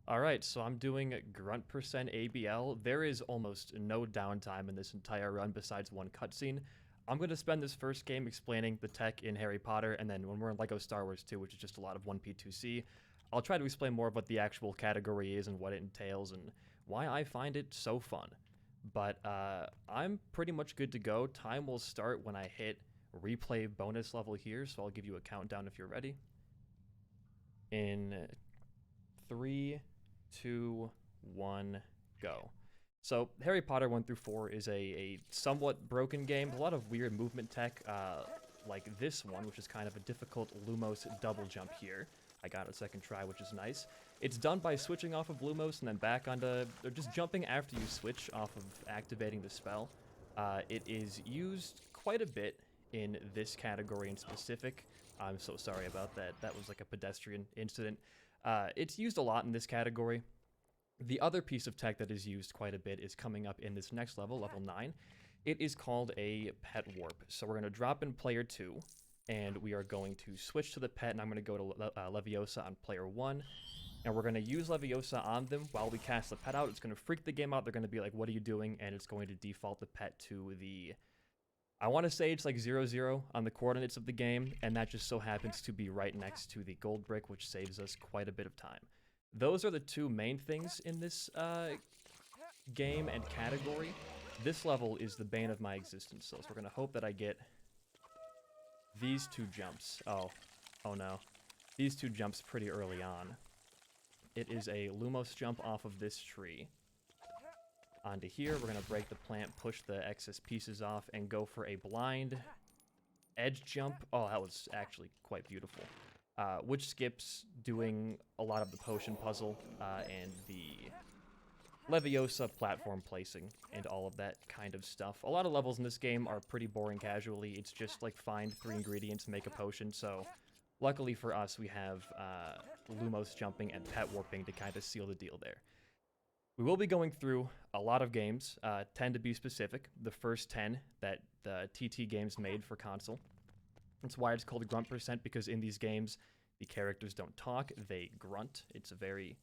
Alright, so I'm doing Grunt percent ABL. There is almost no downtime in this entire run besides one cutscene. I'm going to spend this first game explaining the tech in Harry Potter, and then when we're in LEGO Star Wars 2, which is just a lot of 1P2C, I'll try to explain more of what the actual category is and what it entails and why I find it so fun. But I'm pretty much good to go. Time will start when I hit replay bonus level here, so I'll give you a countdown if you're ready. In 3, 2, 1, go. So Harry Potter 1 through 4 is a somewhat broken game. A lot of weird movement tech, like this one, which is kind of a difficult Lumos double jump here. I got a second try, which is nice. It's done by switching off of Lumos and then back onto, or just jumping after you switch off of activating the spell. It is used quite a bit in this category in specific. I'm so sorry about that. That was like a pedestrian incident. It's used a lot in this category. The other piece of tech that is used quite a bit is coming up in this next level, level 9. It is called a pet warp. So we're going to drop in player 2, and we are going to switch to the pet, and I'm going to go to Leviosa on player 1. And we're going to use Leviosa on them while we cast the pet out. It's going to freak the game out. They're going to be like, what are you doing? And it's going to default the pet to the... I want to say it's like 0-0 on the coordinates of the game, and that just so happens to be right next to the gold brick, which saves us quite a bit of time. Those are the two main things in this game and category. This level is the bane of my existence, so we're going to hope that I get these two jumps. Oh no. These two jumps pretty early on. It is a Lumos jump off of this tree. Onto here, we're going to break the plant, push the excess pieces off, and go for a blind edge jump. Oh, that was actually quite beautiful. Which skips doing a lot of the potion puzzle and the Leviosa platform placing and all of that kind of stuff. A lot of levels in this game are pretty boring casually. It's just like find 3 ingredients and make a potion, so luckily for us, we have Lumos jumping and pet warping to kind of seal the deal there. We will be going through a lot of games, 10 to be specific, the first 10 that the TT games made for console. That's why it's called Grunt percent, because in these games, the characters don't talk, they grunt. It's a very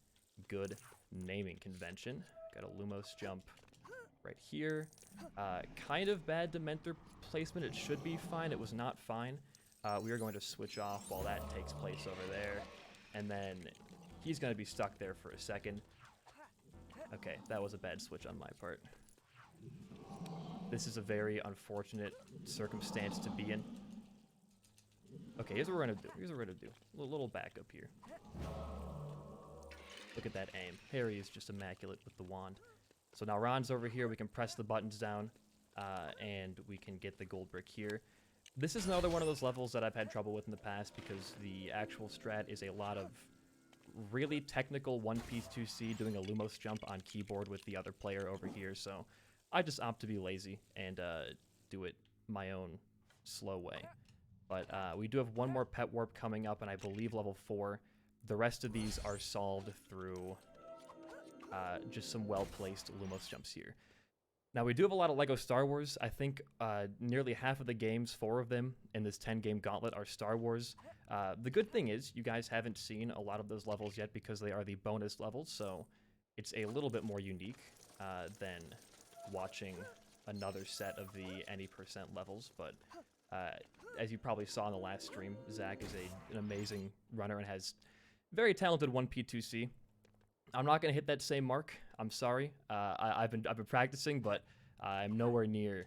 good naming convention. Got a Lumos jump right here. Kind of bad Dementor placement. It should be fine. It was not fine. We are going to switch off while that takes place over there. And then he's going to be stuck there for a second. Okay, that was a bad switch on my part. This is a very unfortunate circumstance to be in. Okay, here's what we're gonna do. Here's what we're gonna do. A little backup here. Look at that aim. Harry is just immaculate with the wand. So now Ron's over here. We can press the buttons down, and we can get the gold brick here. This is another one of those levels that I've had trouble with in the past because the actual strat is a lot of really technical 1P2C doing a Lumos jump on keyboard with the other player over here, so I just opt to be lazy and do it my own slow way. But we do have one more pet warp coming up, and I believe level 4. The rest of these are solved through just some well-placed Lumos jumps here. Now, we do have a lot of LEGO Star Wars. I think nearly half of the games, 4 of them, in this 10-game gauntlet are Star Wars. The good thing is, you guys haven't seen a lot of those levels yet because they are the bonus levels, so it's a little bit more unique than watching another set of the any percent levels. But as you probably saw in the last stream, Zach is an amazing runner and has very talented 1P2C. I'm not gonna hit that same mark. I'm sorry. I've been practicing, but I'm nowhere near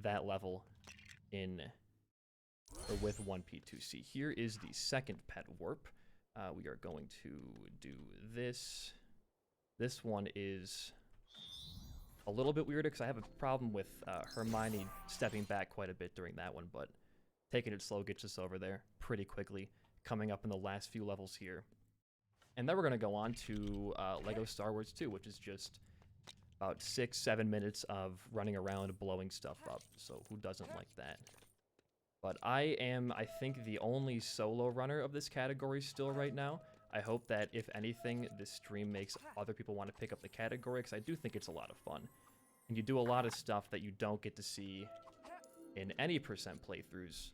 that level in or with 1P2C. Here is the second pet warp. We are going to do this. This one is a little bit weirder because I have a problem with Hermione stepping back quite a bit during that one, but taking it slow gets us over there pretty quickly. Coming up in the last few levels here. And then we're going to go on to LEGO Star Wars 2, which is just about 6-7 minutes of running around blowing stuff up. So who doesn't like that? But I am, I think, the only solo runner of this category still right now. I hope that, if anything, this stream makes other people want to pick up the category, because I do think it's a lot of fun. And you do a lot of stuff that you don't get to see in any percent playthroughs,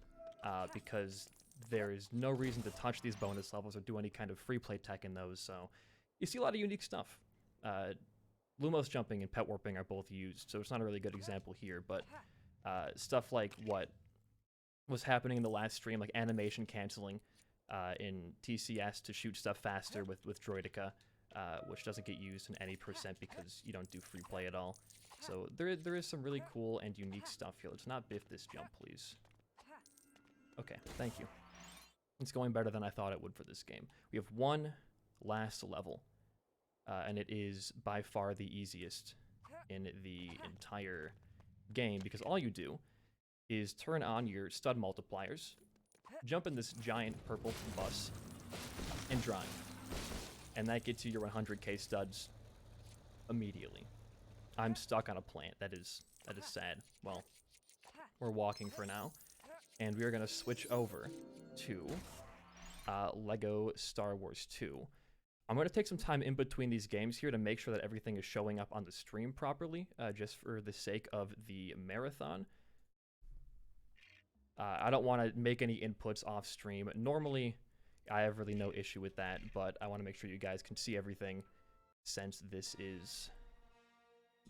because there is no reason to touch these bonus levels or do any kind of free play tech in those, so you see a lot of unique stuff. Lumos jumping and pet warping are both used, so it's not a really good example here, but stuff like what was happening in the last stream, like animation canceling in TCS to shoot stuff faster with Droidica, which doesn't get used in any percent because you don't do free play at all. So there is some really cool and unique stuff here. Let's not biff this jump, please. Okay, thank you. It's going better than I thought it would for this game. We have one last level, and it is by far the easiest in the entire game because all you do is turn on your stud multipliers, jump in this giant purple bus, and drive. And that gets you your 100k studs immediately. I'm stuck on a plant. That is sad. Well, we're walking for now, and we are going to switch over to LEGO Star Wars 2. I'm going to take some time in between these games here to make sure that everything is showing up on the stream properly, just for the sake of the marathon. I don't want to make any inputs off stream. Normally, I have really no issue with that, but I want to make sure you guys can see everything since this is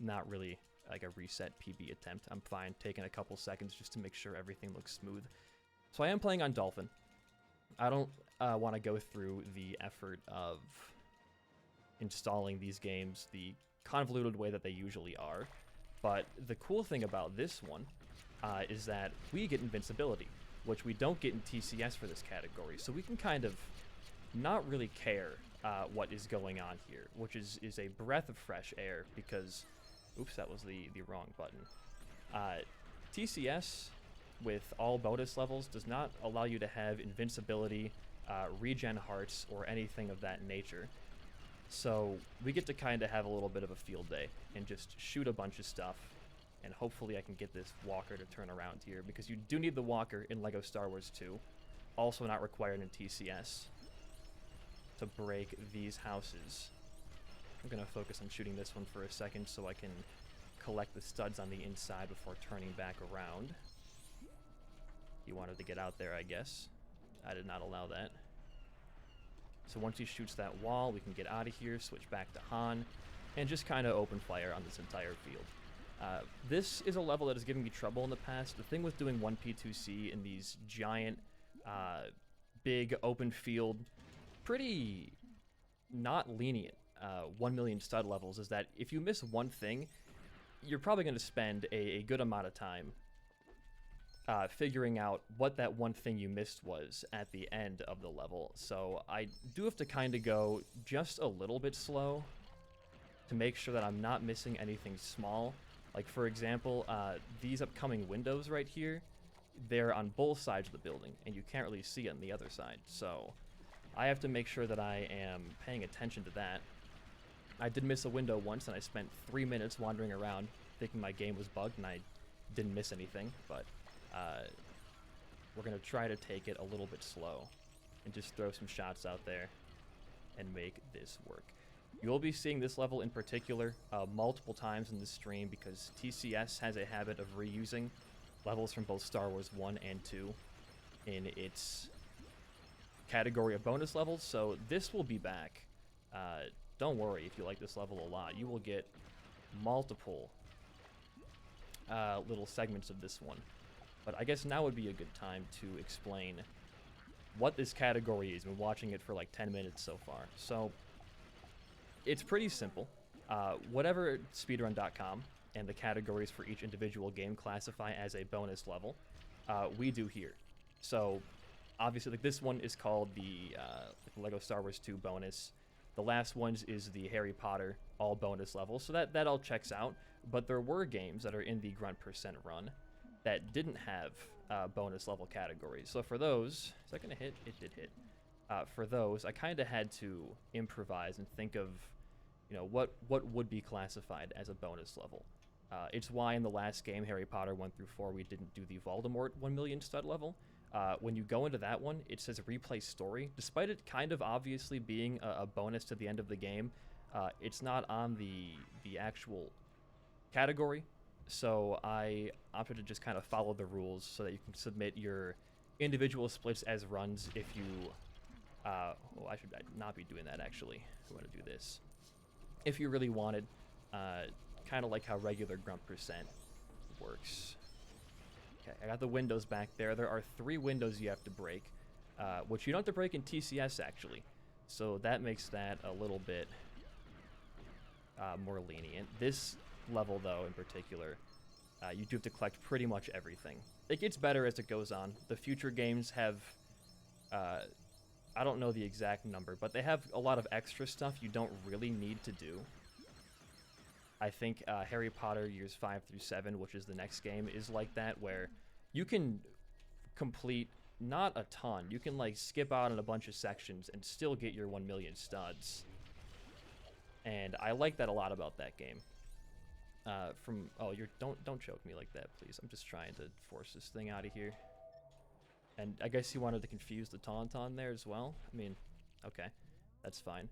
not really like a reset PB attempt. I'm fine taking a couple seconds just to make sure everything looks smooth. So I am playing on Dolphin. I don't want to go through the effort of installing these games the convoluted way that they usually are, but the cool thing about this one is that we get invincibility, which we don't get in TCS for this category, so we can kind of not really care what is going on here, which is a breath of fresh air because, oops, that was the wrong button. TCS with all bonus levels does not allow you to have invincibility, regen hearts, or anything of that nature. So we get to kind of have a little bit of a field day and just shoot a bunch of stuff, and hopefully I can get this walker to turn around here, because you do need the walker in LEGO Star Wars 2, also not required in TCS, to break these houses. I'm going to focus on shooting this one for a second so I can collect the studs on the inside before turning back around. He wanted to get out there, I guess. I did not allow that. So once he shoots that wall, we can get out of here, switch back to Han, and just kind of open fire on this entire field. This is a level that has given me trouble in the past. The thing with doing 1P2C in these giant, big open field, pretty not lenient 1 million stud levels is that if you miss one thing, you're probably going to spend a good amount of time figuring out what that one thing you missed was at the end of the level. So I do have to kind of go just a little bit slow to make sure that I'm not missing anything small. Like, for example, these upcoming windows right here, they're on both sides of the building, and you can't really see on the other side. So I have to make sure that I am paying attention to that. I did miss a window once, and I spent 3 minutes wandering around thinking my game was bugged, and I didn't miss anything, but we're going to try to take it a little bit slow and just throw some shots out there and make this work. You will be seeing this level in particular multiple times in this stream because TCS has a habit of reusing levels from both Star Wars 1 and 2 in its category of bonus levels, so this will be back. Don't worry if you like this level a lot. You will get multiple little segments of this one. But I guess now would be a good time to explain what this category is. I've been watching it for like 10 minutes so far. So it's pretty simple. Whatever speedrun.com and the categories for each individual game classify as a bonus level, we do here. So obviously, like, this one is called the LEGO Star Wars 2 bonus. The last one is the Harry Potter all bonus level. So that all checks out. But there were games that are in the Grunt % run that didn't have bonus level categories. So for those, is that going to hit? It did hit. For those, I kind of had to improvise and think of, you know, what would be classified as a bonus level. It's why in the last game, Harry Potter 1 through 4, we didn't do the Voldemort 1 million stud level. When you go into that one, it says replay story. Despite it kind of obviously being a bonus to the end of the game, it's not on the actual category. So I opted to just kind of follow the rules so that you can submit your individual splits as runs if you Well, I should not be doing that, actually. I want to do this. If you really wanted, kind of like how regular grunt percent works. Okay, I got the windows back there. There are 3 windows you have to break, which you don't have to break in TCS, actually. So that makes that a little bit more lenient. This level, though, in particular, you do have to collect pretty much everything. It gets better as it goes on. The future games have, I don't know the exact number, but they have a lot of extra stuff you don't really need to do. I think Harry Potter Years 5 through 7, which is the next game, is like that, where you can complete not a ton. You can like skip out on a bunch of sections and still get your 1 million studs. And I like that a lot about that game. Don't choke me like that, please. I'm just trying to force this thing out of here. And I guess you wanted to confuse the Tauntaun there as well. I mean, okay, that's fine.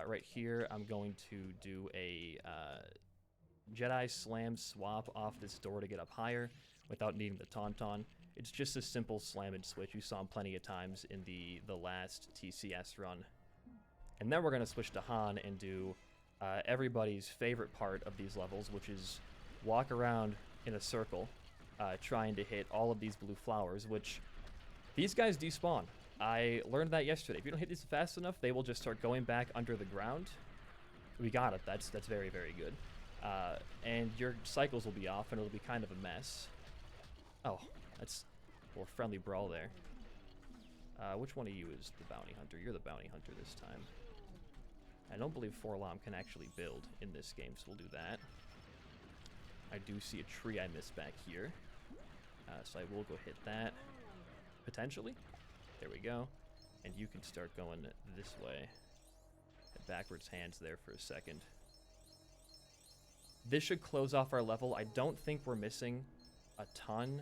Right here, I'm going to do a Jedi Slam swap off this door to get up higher without needing the Tauntaun. It's just a simple slam and switch. You saw him plenty of times in the last TCS run. And then we're going to switch to Han and do everybody's favorite part of these levels, which is walk around in a circle trying to hit all of these blue flowers, which these guys despawn. I learned that yesterday. If you don't hit these fast enough, they will just start going back under the ground. We got it. That's very, very good. And your cycles will be off, and it'll be kind of a mess. Oh, that's a little friendly brawl there. Which one of you is the bounty hunter? You're the bounty hunter this time. I don't believe Forlom can actually build in this game, so we'll do that. I do see a tree I missed back here. So I will go hit that. Potentially. There we go. And you can start going this way. Head backwards hands there for a second. This should close off our level. I don't think we're missing a ton.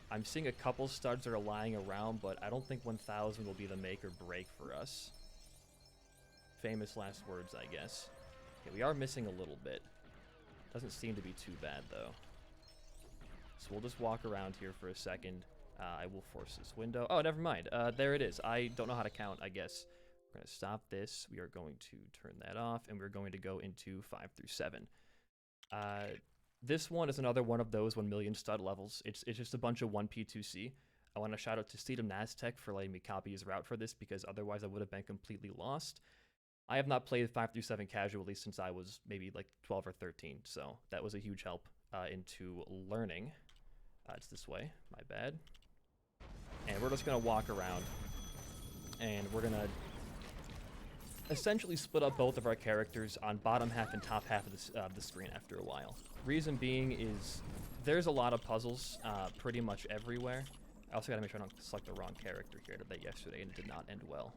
I'm seeing a couple studs that are lying around, but I don't think 1000 will be the make or break for us. Famous last words, I guess. Okay, we are missing a little bit. Doesn't seem to be too bad, though. So we'll just walk around here for a second. I will force this window. Oh, never mind. There it is. I don't know how to count, I guess. We're going to stop this. We are going to turn that off, and we're going to go into 5 through 7. This one is another one of those 1 million stud levels. It's just a bunch of 1P 2C. I want to shout out to Steedham Naztec for letting me copy his route for this, because otherwise I would have been completely lost. I have not played 5 through 7 casually since I was maybe like 12 or 13, so that was a huge help into learning. It's this way, my bad. And we're just going to walk around, and we're going to essentially split up both of our characters on bottom half and top half of the screen after a while. Reason being is there's a lot of puzzles pretty much everywhere. I also got to make sure I don't select the wrong character here. I did that yesterday, and it did not end well.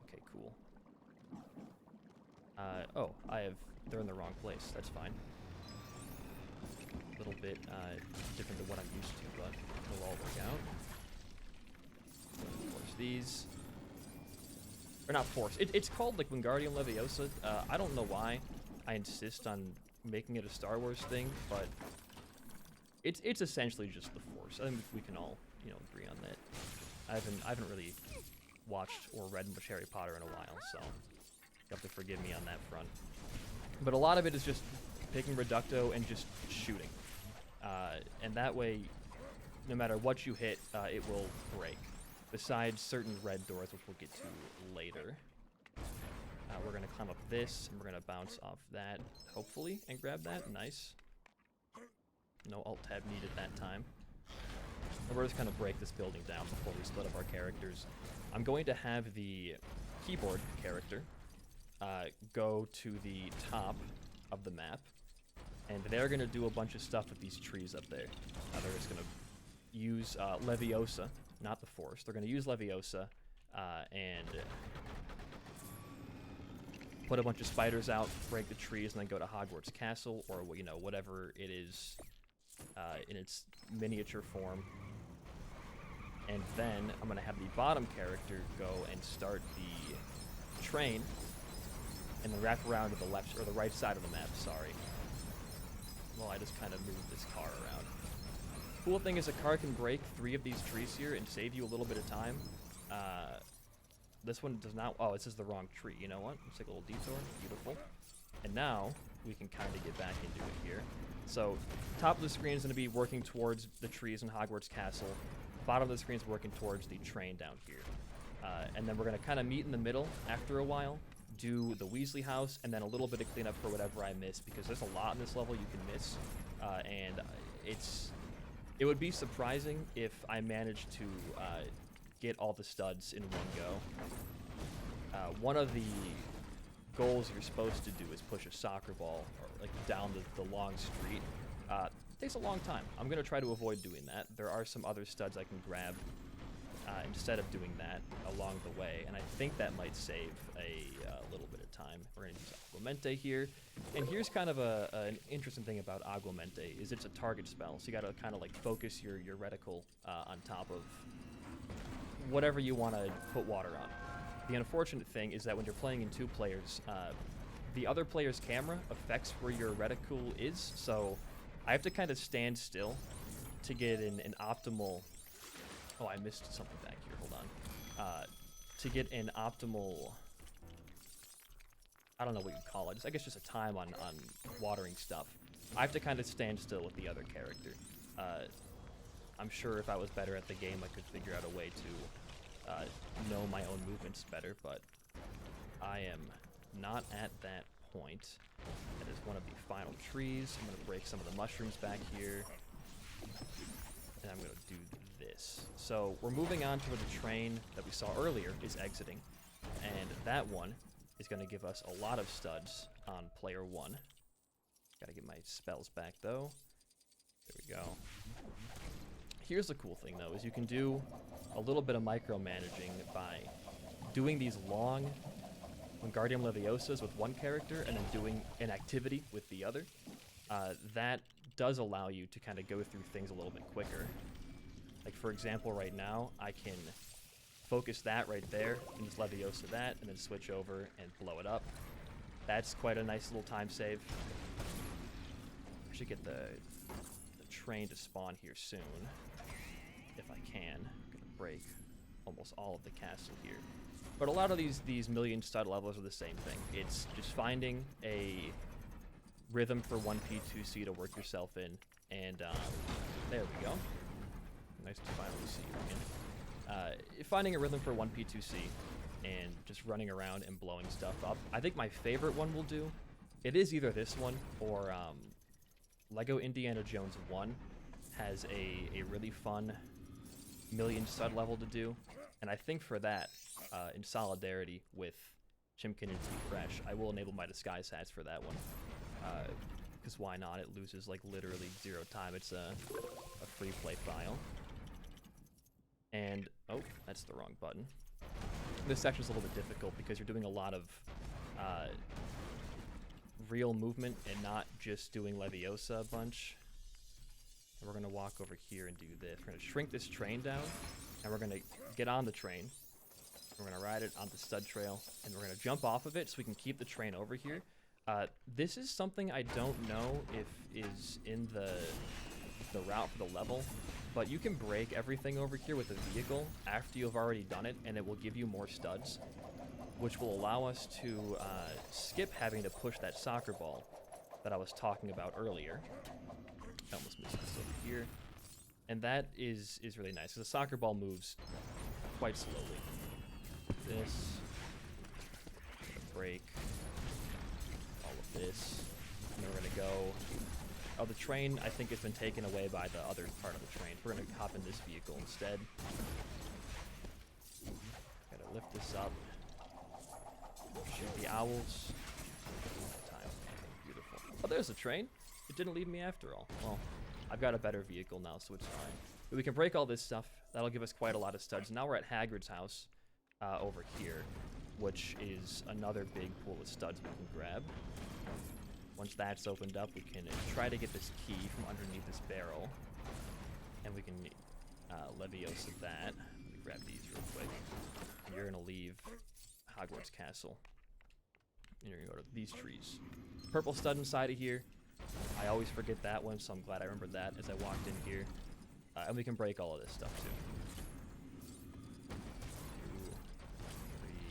Okay, cool. Oh, they're in the wrong place. That's fine. A little bit different than what I'm used to, but it'll all work out. Force these. Or not force. It's called like Wingardium Leviosa. I don't know why I insist on making it a Star Wars thing, but it's essentially just the Force. I think we can all, agree on that. I haven't really watched or read much Harry Potter in a while, so you have to forgive me on that front. But a lot of it is just picking Reducto and just shooting. And that way, no matter what you hit, it will break. Besides certain red doors, which we'll get to later. We're going to climb up this, and we're going to bounce off that, hopefully, and grab that. Nice. No alt-tab needed that time. And we're just going to break this building down before we split up our characters. I'm going to have the keyboard character go to the top of the map, and they're going to do a bunch of stuff with these trees up there. They're just going to use Leviosa, not the Force. They're going to use Leviosa and put a bunch of spiders out, break the trees, and then go to Hogwarts Castle, or whatever it is in its miniature form. And then I'm going to have the bottom character go and start the train, and then wrap around to the left or the right side of the map. Sorry. Well, I just kind of moved this car around. Cool thing is a car can break 3 of these trees here and save you a little bit of time. this one does not. Oh, this is the wrong tree. You know what? Let's take a little detour. Beautiful. And now we can kind of get back into it here. So, top of the screen is going to be working towards the trees in Hogwarts Castle. Bottom of the screen is working towards the train down here. And then we're going to kind of meet in the middle after a while, do the Weasley house, and then a little bit of cleanup for whatever I miss, because there's a lot in this level you can miss. And it would be surprising if I managed to get all the studs in one go. One of the goals you're supposed to do is push a soccer ball like down the long street. Takes a long time. I'm going to try to avoid doing that. There are some other studs I can grab instead of doing that along the way, and I think that might save a little bit of time. We're going to use Aguamente here, and here's kind of an interesting thing about Aguamente is it's a target spell, so you got to kind of like focus your reticle on top of whatever you want to put water on. The unfortunate thing is that when you're playing in 2 players, the other player's camera affects where your reticle is, so I have to kind of stand still to get an optimal... Oh, I missed something back here. Hold on. To get an optimal... I don't know what you call it. I guess just a time on watering stuff. I have to kind of stand still with the other character. I'm sure if I was better at the game, I could figure out a way to know my own movements better, but I am not at that point. That is one of the final trees. I'm going to break some of the mushrooms back here, and I'm going to do this. So we're moving on to where the train that we saw earlier is exiting, and that one is going to give us a lot of studs on player 1. Got to get my spells back, though. There we go. Here's the cool thing, though, is you can do a little bit of micromanaging by doing these long Wingardium Leviosas with one character and then doing an activity with the other. That does allow you to kind of go through things a little bit quicker. Like, for example, right now, I can focus that right there and just Leviosa that and then switch over and blow it up. That's quite a nice little time save. I should get the train to spawn here soon, if I can. I'm gonna break almost all of the castle here. But a lot of these million stud levels are the same thing. It's just finding a rhythm for 1P, 2C to work yourself in, and there we go. Nice to finally see you again. Finding a rhythm for 1P, 2C, and just running around and blowing stuff up. I think my favorite one will do, it is either this one or Lego Indiana Jones 1 has a really fun million stud level to do, and I think for that, in solidarity with Chimkin and T Fresh, I will enable my disguise hats for that one. Because why not? It loses like literally 0 time. It's a free play file. And oh, that's the wrong button. This section's a little bit difficult because you're doing a lot of real movement and not just doing Leviosa a bunch. And we're gonna walk over here and do this. We're gonna shrink this train down, and we're gonna get on the train. We're gonna ride it on the stud trail, and we're gonna jump off of it so we can keep the train over here. This is something I don't know if is in the route for the level, but you can break everything over here with a vehicle after you've already done it, and it will give you more studs, which will allow us to skip having to push that soccer ball that I was talking about earlier. I almost missed this over here. And that is really nice, because the soccer ball moves quite slowly. This, break, all of this, and then we're gonna go. Oh, the train I think has been taken away by the other part of the train. We're gonna hop in this vehicle instead. Gotta lift this up. Shoot the owls. Time. Beautiful. Oh, there's the train. It didn't leave me after all. Well, I've got a better vehicle now, so it's fine. But we can break all this stuff. That'll give us quite a lot of studs. Now we're at Hagrid's house over here, which is another big pool of studs we can grab. Once that's opened up, we can try to get this key from underneath this barrel. And we can Leviosa that. Let me grab these real quick. And you're going to leave Hogwarts Castle. And you're going to go to these trees. Purple stud inside of here. I always forget that one, so I'm glad I remembered that as I walked in here. And we can break all of this stuff too. 2, 3,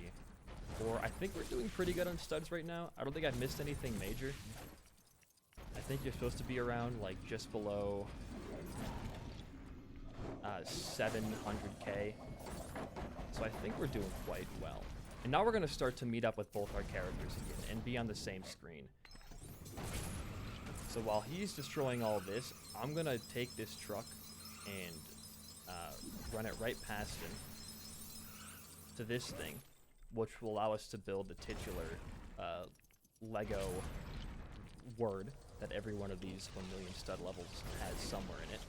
before. I think we're doing pretty good on studs right now. I don't think I've missed anything major. I think you're supposed to be around like just below 700k. So I think we're doing quite well. And now we're going to start to meet up with both our characters again and be on the same screen. So while he's destroying all this, I'm going to take this truck and run it right past him to this thing, which will allow us to build the titular Lego word that every one of these 1 million stud levels has somewhere in it.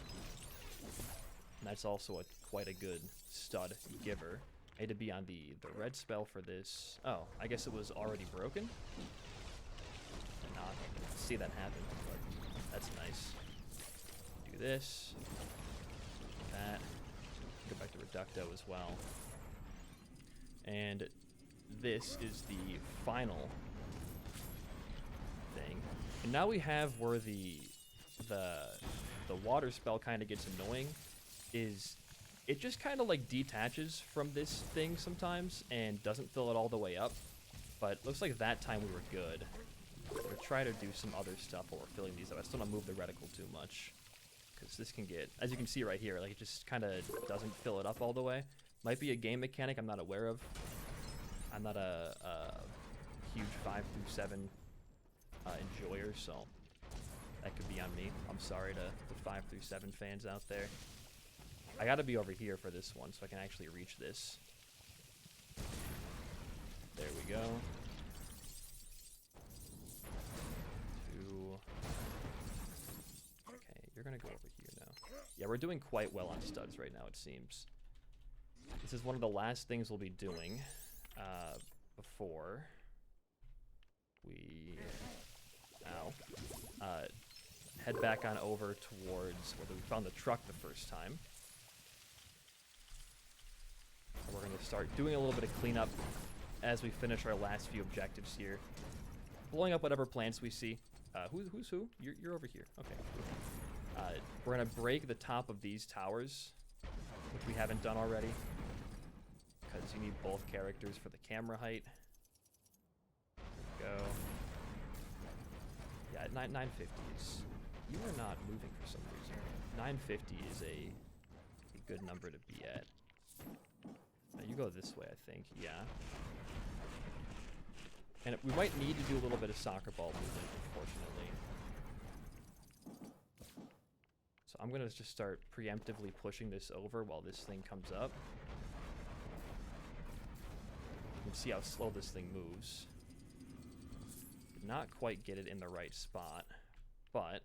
And that's also quite a good stud giver. I had to be on the red spell for this. Oh, I guess it was already broken? Did not see that happen, but that's nice. Do this. That. Go back to Reducto as well. And this is the final thing. And now we have where the water spell kind of gets annoying, is it just kind of like detaches from this thing sometimes and doesn't fill it all the way up. But looks like that time we were good. We'll try to do some other stuff while we're filling these up. I still don't move the reticle too much, because this can get, as you can see right here, like it just kind of doesn't fill it up all the way. Might be a game mechanic I'm not aware of. I'm not a huge 5 through 7 enjoyer, so that could be on me. I'm sorry to the 5 through 7 fans out there. I gotta be over here for this one so I can actually reach this. There we go. 2. Okay, you're gonna go over here now. Yeah, we're doing quite well on studs right now, it seems. This is one of the last things we'll be doing before we head back on over towards where we found the truck the first time. And we're going to start doing a little bit of cleanup as we finish our last few objectives here. Blowing up whatever plants we see. Who's who? You're over here. Okay. We're going to break the top of these towers, which we haven't done already, because you need both characters for the camera height. Go. Yeah, 950 is... You are not moving for some reason. 950 is a good number to be at. Now you go this way, I think. Yeah. And we might need to do a little bit of soccer ball movement, unfortunately. So I'm going to just start preemptively pushing this over while this thing comes up. You can see how slow this thing moves. Did not quite get it in the right spot, but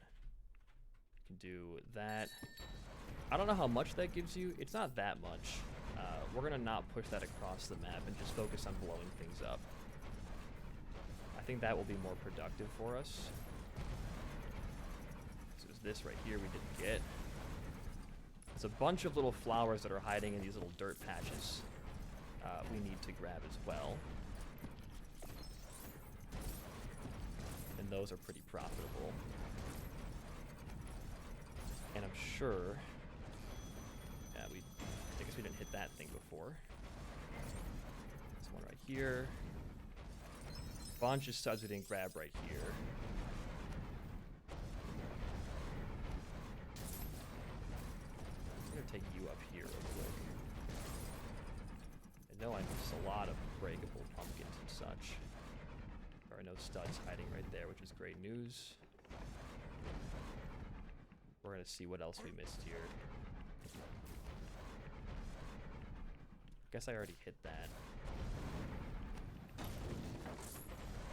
you can do that. I don't know how much that gives you. It's not that much. We're going to not push that across the map and just focus on blowing things up. I think that will be more productive for us. So it's this right here we didn't get. There's a bunch of little flowers that are hiding in these little dirt patches we need to grab as well. And those are pretty profitable. And I'm sure... Yeah, I guess we didn't hit that thing before. This one right here. Bunch of studs we didn't grab right here. I'm gonna take you up here real quick. I know I missed a lot of breakable pumpkins and such. There are no studs hiding right there, which is great news. We're gonna see what else we missed here. Guess I already hit that.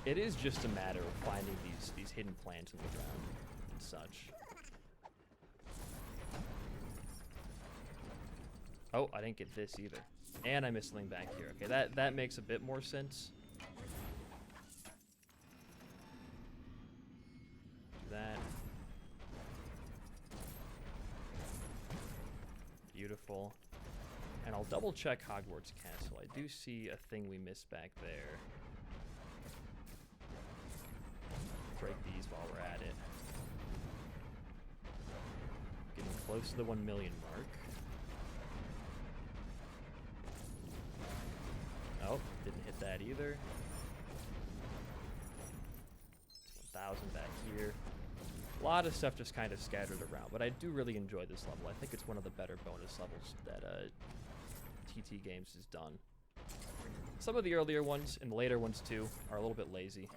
It is just a matter of finding these hidden plants in the ground and such. Oh, I didn't get this either. And I missed something back here. Okay, that makes a bit more sense. Do that. Beautiful. And I'll double check Hogwarts Castle. I do see a thing we missed back there. Break these while we're at it. Getting close to the 1 million mark. Oh, didn't hit that either. It's 1,000 back here. A lot of stuff just kind of scattered around, but I do really enjoy this level. I think it's one of the better bonus levels that TT Games has done. Some of the earlier ones, and the later ones too, are a little bit lazy.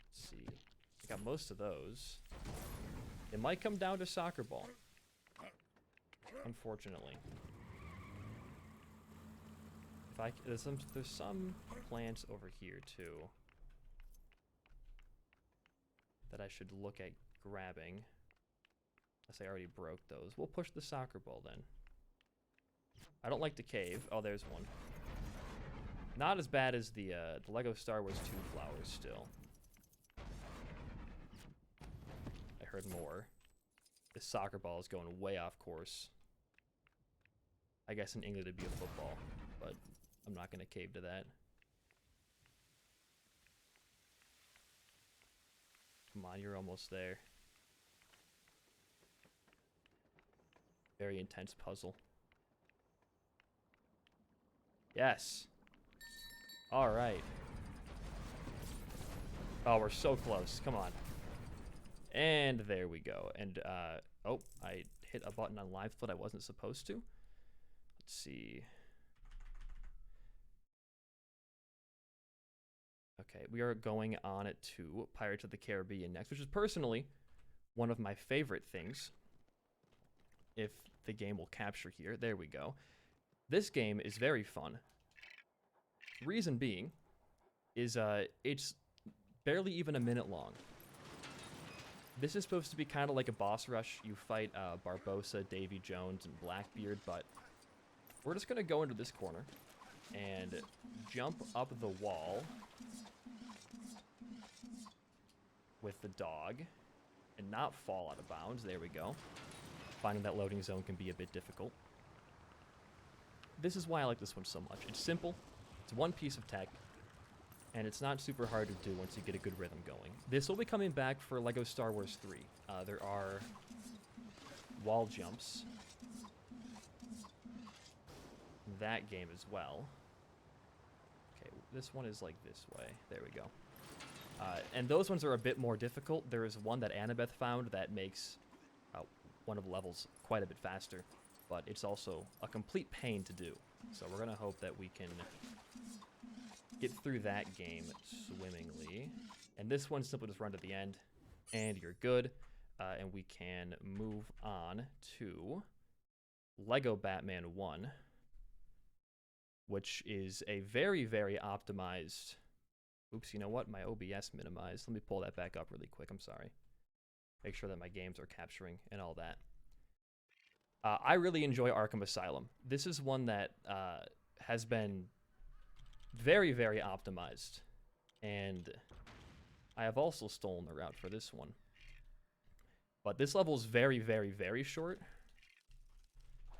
Let's see. I got most of those. It might come down to soccer ball. Unfortunately. There's some plants over here too that I should look at grabbing. Unless I already broke those. We'll push the soccer ball then. I don't like the cave. Oh, there's one. Not as bad as the Lego Star Wars 2 flowers still. I heard more. This soccer ball is going way off course. I guess in England it'd be a football, but I'm not going to cave to that. Come on, you're almost there. Very intense puzzle. Yes. All right. Oh, we're so close. Come on. And there we go. And, oh, I hit a button on live split I wasn't supposed to. Let's see. Okay, we are going on to Pirates of the Caribbean next, which is personally one of my favorite things. If the game will capture here. There we go. This game is very fun. Reason being is it's barely even a minute long. This is supposed to be kind of like a boss rush. You fight Barbossa, Davy Jones, and Blackbeard, but we're just going to go into this corner and jump up the wall with the dog and not fall out of bounds. There we go. Finding that loading zone can be a bit difficult. This is why I like this one so much. It's simple, it's one piece of tech, and it's not super hard to do once you get a good rhythm going. This will be coming back for LEGO Star Wars 3. There are wall jumps in that game as well. Okay, this one is like this way. There we go. And those ones are a bit more difficult. There is one that Annabeth found that makes one of the levels quite a bit faster, but it's also a complete pain to do. So we're going to hope that we can get through that game swimmingly. And this one, simply just run to the end, and you're good. And we can move on to Lego Batman 1, which is a very, very optimized... Oops, you know what? My OBS minimized. Let me pull that back up really quick. I'm sorry. Make sure that my games are capturing and all that. I really enjoy Arkham Asylum. This is one that has been very, very optimized. And I have also stolen the route for this one. But this level is very, very, very short.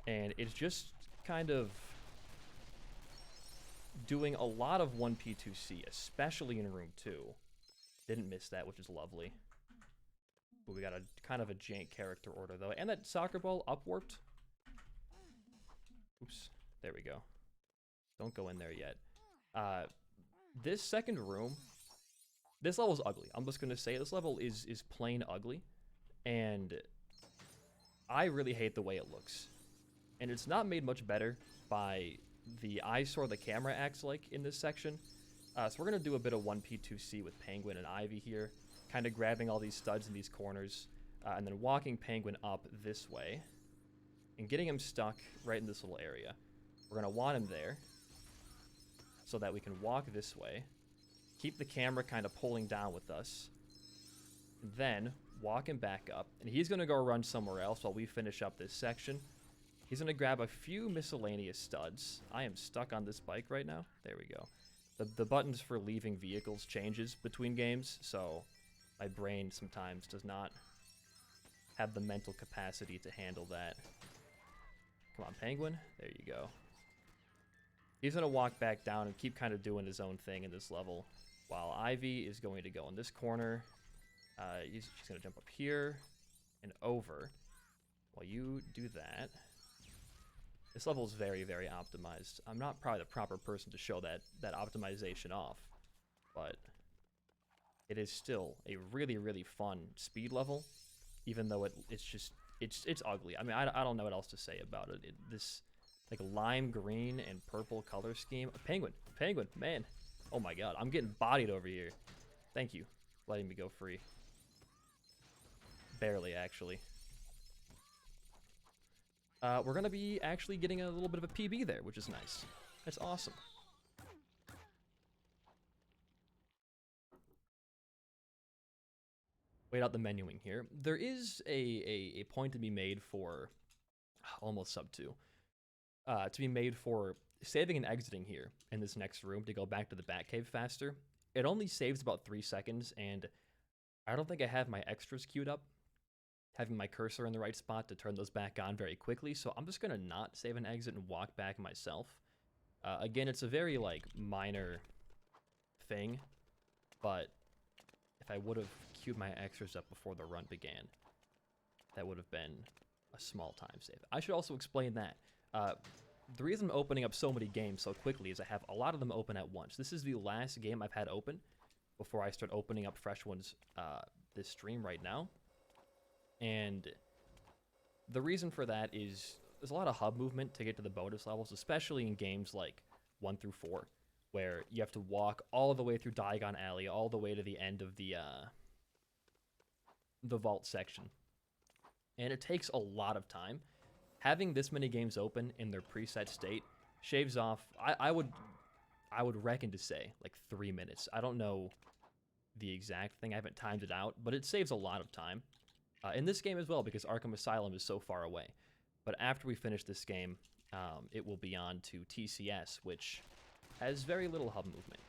And it's just kind of doing a lot of 1P2C, especially in room 2. Didn't miss that, which is lovely. But we got a kind of a jank character order, though. And that soccer ball up-warped. Oops. There we go. Don't go in there yet. This second room, this level's ugly. I'm just going to say this level is plain ugly. And I really hate the way it looks. And it's not made much better by the eyesore the camera acts like in this section. So we're going to do a bit of 1P2C with Penguin and Ivy here. Kind of grabbing all these studs in these corners. And then walking Penguin up this way. And getting him stuck right in this little area. We're going to want him there. So that we can walk this way. Keep the camera kind of pulling down with us. And then walk him back up. And he's going to go run somewhere else while we finish up this section. He's going to grab a few miscellaneous studs. I am stuck on this bike right now. There we go. The buttons for leaving vehicles changes between games, so my brain sometimes does not have the mental capacity to handle that. Come on, Penguin. There you go. He's going to walk back down and keep kind of doing his own thing in this level, while Ivy is going to go in this corner. She's going to jump up here and over. While you do that... This level is very, very optimized. I'm not probably the proper person to show that optimization off, but it is still a really, really fun speed level, even though it's ugly. I mean, I don't know what else to say about it. This like lime green and purple color scheme. Penguin, man. Oh my god, I'm getting bodied over here. Thank you for letting me go free. Barely, actually. We're going to be actually getting a little bit of a PB there, which is nice. That's awesome. Wait out the menuing here. There is a point to be made for almost sub 2. To be made for saving and exiting here in this next room to go back to the Batcave faster. It only saves about 3 seconds, and I don't think I have my extras queued up, having my cursor in the right spot to turn those back on very quickly, so I'm just going to not save and exit and walk back myself. Again, it's a very, like, minor thing, but if I would have queued my extras up before the run began, that would have been a small time save. I should also explain that. The reason I'm opening up so many games so quickly is I have a lot of them open at once. This is the last game I've had open before I start opening up fresh ones this stream right now. And the reason for that is there's a lot of hub movement to get to the bonus levels, especially in games like 1 through 4, where you have to walk all the way through Diagon Alley, all the way to the end of the vault section. And it takes a lot of time. Having this many games open in their preset state shaves off, I would reckon to say, like 3 minutes. I don't know the exact thing, I haven't timed it out, but it saves a lot of time. In this game as well, because Arkham Asylum is so far away. But after we finish this game, it will be on to TCS, which has very little hub movement.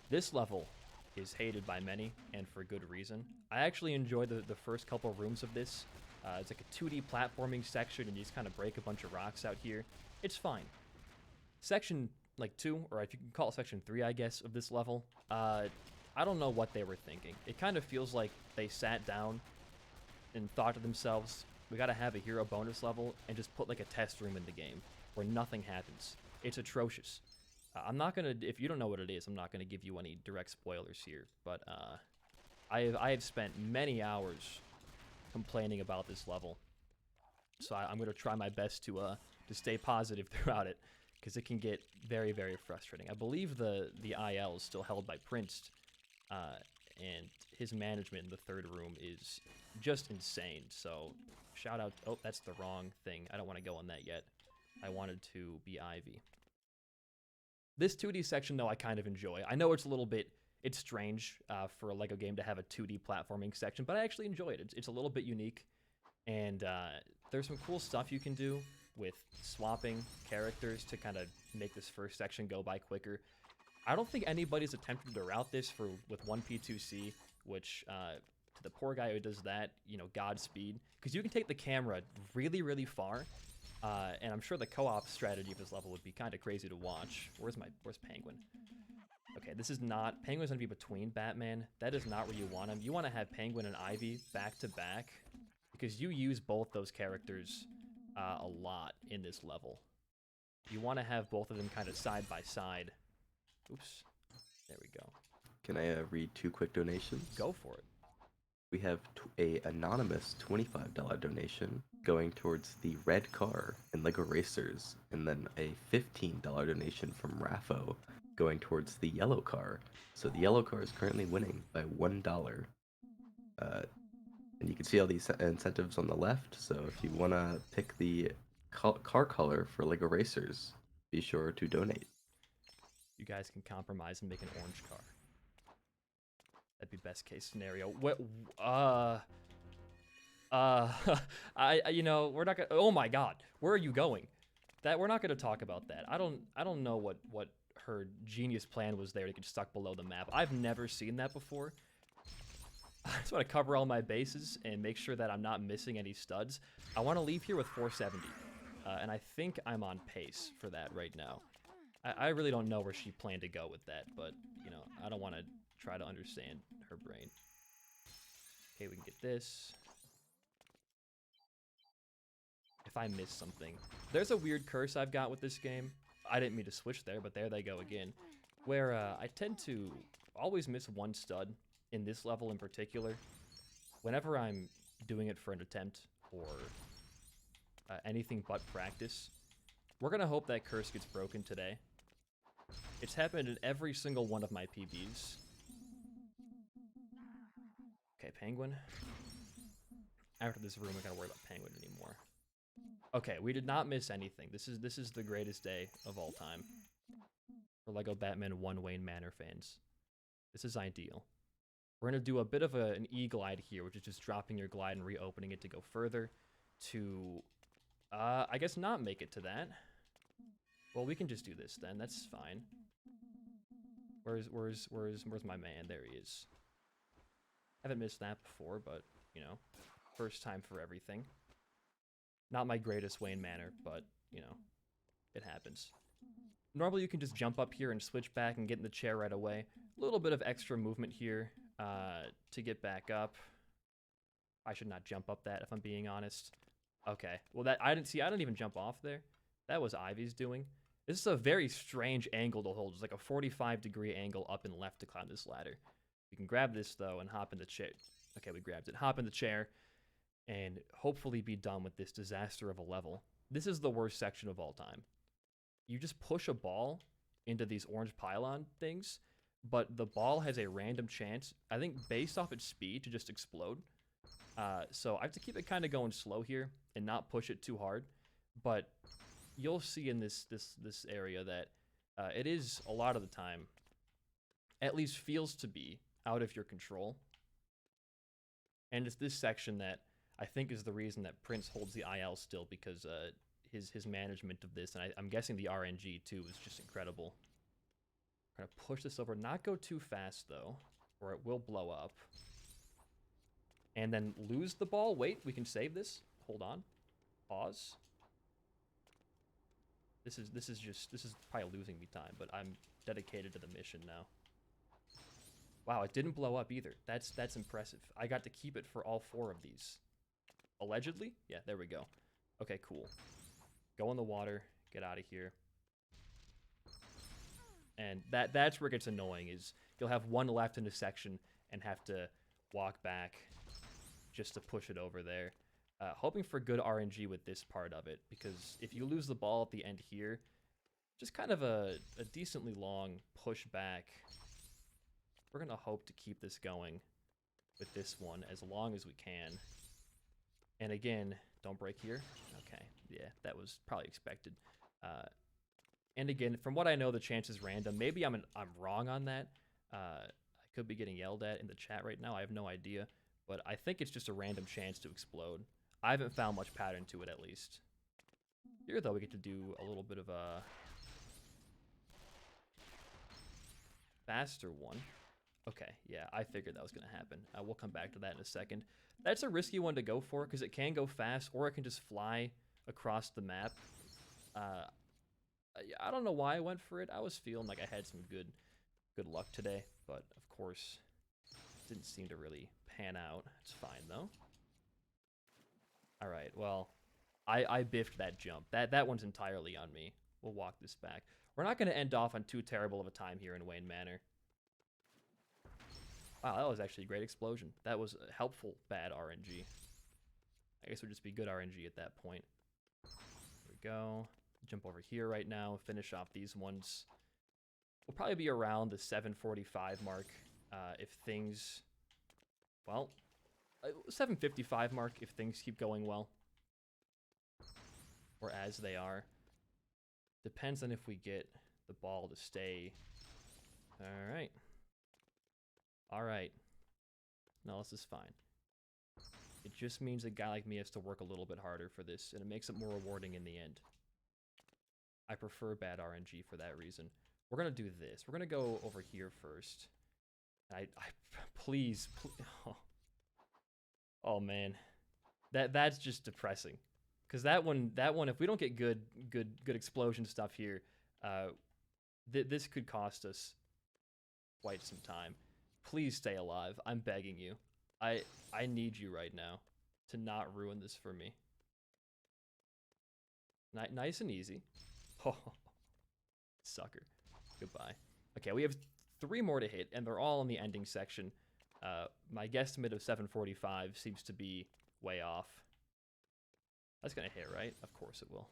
This level is hated by many, and for good reason. I actually enjoyed the first couple rooms of this. It's like a 2D platforming section, and you just kind of break a bunch of rocks out here. It's fine. Section, like, 2, or if you can call it Section 3, I guess, of this level, I don't know what they were thinking. It kind of feels like they sat down and thought to themselves, we gotta have a hero bonus level, and just put like a test room in the game where nothing happens. It's atrocious. I'm not gonna, if you don't know what it is, I'm not gonna give you any direct spoilers here, but I have spent many hours complaining about this level, so I'm gonna try my best to stay positive throughout it, because it can get very, very frustrating. I believe the IL is still held by Prince, and his management in the third room is just insane. So shout out, oh, that's the wrong thing. I don't want to go on that yet. I wanted to be Ivy. This 2D section, though, I kind of enjoy. I know it's a little bit, it's strange for a LEGO game to have a 2D platforming section, but I actually enjoy it. It's a little bit unique, and there's some cool stuff you can do with swapping characters to kind of make this first section go by quicker. I don't think anybody's attempted to route this with 1P2C, which to the poor guy who does that, you know, Godspeed, because you can take the camera really, really far, and I'm sure the co-op strategy of this level would be kind of crazy to watch. Where's Penguin? Okay, this is not, Penguin's gonna be between Batman. That is not where you want him. You want to have Penguin and Ivy back to back, because you use both those characters a lot in this level. You want to have both of them kind of side by side. Oops. There we go. Can I read 2 quick donations? Go for it. We have a anonymous $25 donation going towards the red car in LEGO Racers, and then a $15 donation from Raffo going towards the yellow car. So the yellow car is currently winning by $1. And you can see all these incentives on the left, so if you want to pick the car color for LEGO Racers, be sure to donate. You guys can compromise and make an orange car. That'd be best case scenario. What? You know, we're not gonna. Oh my God, where are you going? We're not gonna talk about that. I don't know what her genius plan was there to get stuck below the map. I've never seen that before. I just want to cover all my bases and make sure that I'm not missing any studs. I want to leave here with 470, and I think I'm on pace for that right now. I really don't know where she planned to go with that, but, you know, I don't want to try to understand her brain. Okay, we can get this. if I miss something. There's a weird curse I've got with this game. I didn't mean to switch there, but there they go again. Where I tend to always miss one stud in this level in particular. Whenever I'm doing it for an attempt or anything but practice, we're going to hope that curse gets broken today. It's happened in every single one of my PBs. Okay, penguin. After this room, we're gonna worry about penguin anymore. Okay, we did not miss anything. This is the greatest day of all time for LEGO Batman 1 Wayne Manor fans. This is ideal. We're gonna do a bit of an E-glide here, which is just dropping your glide and reopening it to go further to, I guess not make it to that. Well, we can just do this then. That's fine. Where's my man? There he is. Haven't missed that before, but you know, first time for everything. Not my greatest Wayne Manor, but you know, it happens. Normally you can just jump up here and switch back and get in the chair right away. A little bit of extra movement here to get back up. I should not jump up that if I'm being honest. Okay, well that I didn't even jump off there. That was Ivy's doing. This is a very strange angle to hold. It's like a 45-degree angle up and left to climb this ladder. We can grab this, though, and hop in the chair. Okay, we grabbed it. Hop in the chair and hopefully be done with this disaster of a level. This is the worst section of all time. You just push a ball into these orange pylon things, but the ball has a random chance, I think based off its speed, to just explode. So I have to keep it kind of going slow here and not push it too hard. But you'll see in this area that it is a lot of the time, at least feels to be, out of your control. And it's this section that I think is the reason that Prince holds the IL still, because his management of this, and I'm guessing the RNG too, is just incredible. I'm gonna push this over, not go too fast though, or it will blow up. And then lose the ball. Wait, we can save this. Hold on. Pause. This is probably losing me time, but I'm dedicated to the mission now. Wow, it didn't blow up either. That's impressive. I got to keep it for all 4 of these. Allegedly? Yeah, there we go. Okay, cool. Go in the water. Get out of here. And that's where it gets annoying, is you'll have one left in the section and have to walk back just to push it over there. Hoping for good RNG with this part of it, because if you lose the ball at the end here, just kind of a decently long push back. We're going to hope to keep this going with this one as long as we can. And again, don't break here. Okay, yeah, that was probably expected. And again, from what I know, the chance is random. Maybe I'm wrong on that. I could be getting yelled at in the chat right now. I have no idea. But I think it's just a random chance to explode. I haven't found much pattern to it, at least. Here, though, we get to do a little bit of a faster one. Okay, yeah, I figured that was going to happen. We'll come back to that in a second. That's a risky one to go for, because it can go fast, or it can just fly across the map. I don't know why I went for it. I was feeling like I had some good luck today, but of course, it didn't seem to really pan out. It's fine, though. All right, well, I biffed that jump. That one's entirely on me. We'll walk this back. We're not going to end off on too terrible of a time here in Wayne Manor. Wow, that was actually a great explosion. That was a helpful bad RNG. I guess it would just be good RNG at that point. There we go. Jump over here right now. Finish off these ones. We'll probably be around the 7:45 mark if things... Well, 7:55 mark if things keep going well. Or as they are. Depends on if we get the ball to stay. Alright. Alright. No, this is fine. It just means a guy like me has to work a little bit harder for this, and it makes it more rewarding in the end. I prefer bad RNG for that reason. We're going to do this. We're going to go over here first. Please. Oh man. That's just depressing. Because that one, if we don't get good explosion stuff here, this could cost us quite some time. Please stay alive. I'm begging you. I need you right now to not ruin this for me. Nice and easy. Oh, sucker. Goodbye. Okay, we have 3 more to hit, and they're all in the ending section. My guesstimate of 745 seems to be way off. That's gonna hit, right? Of course it will.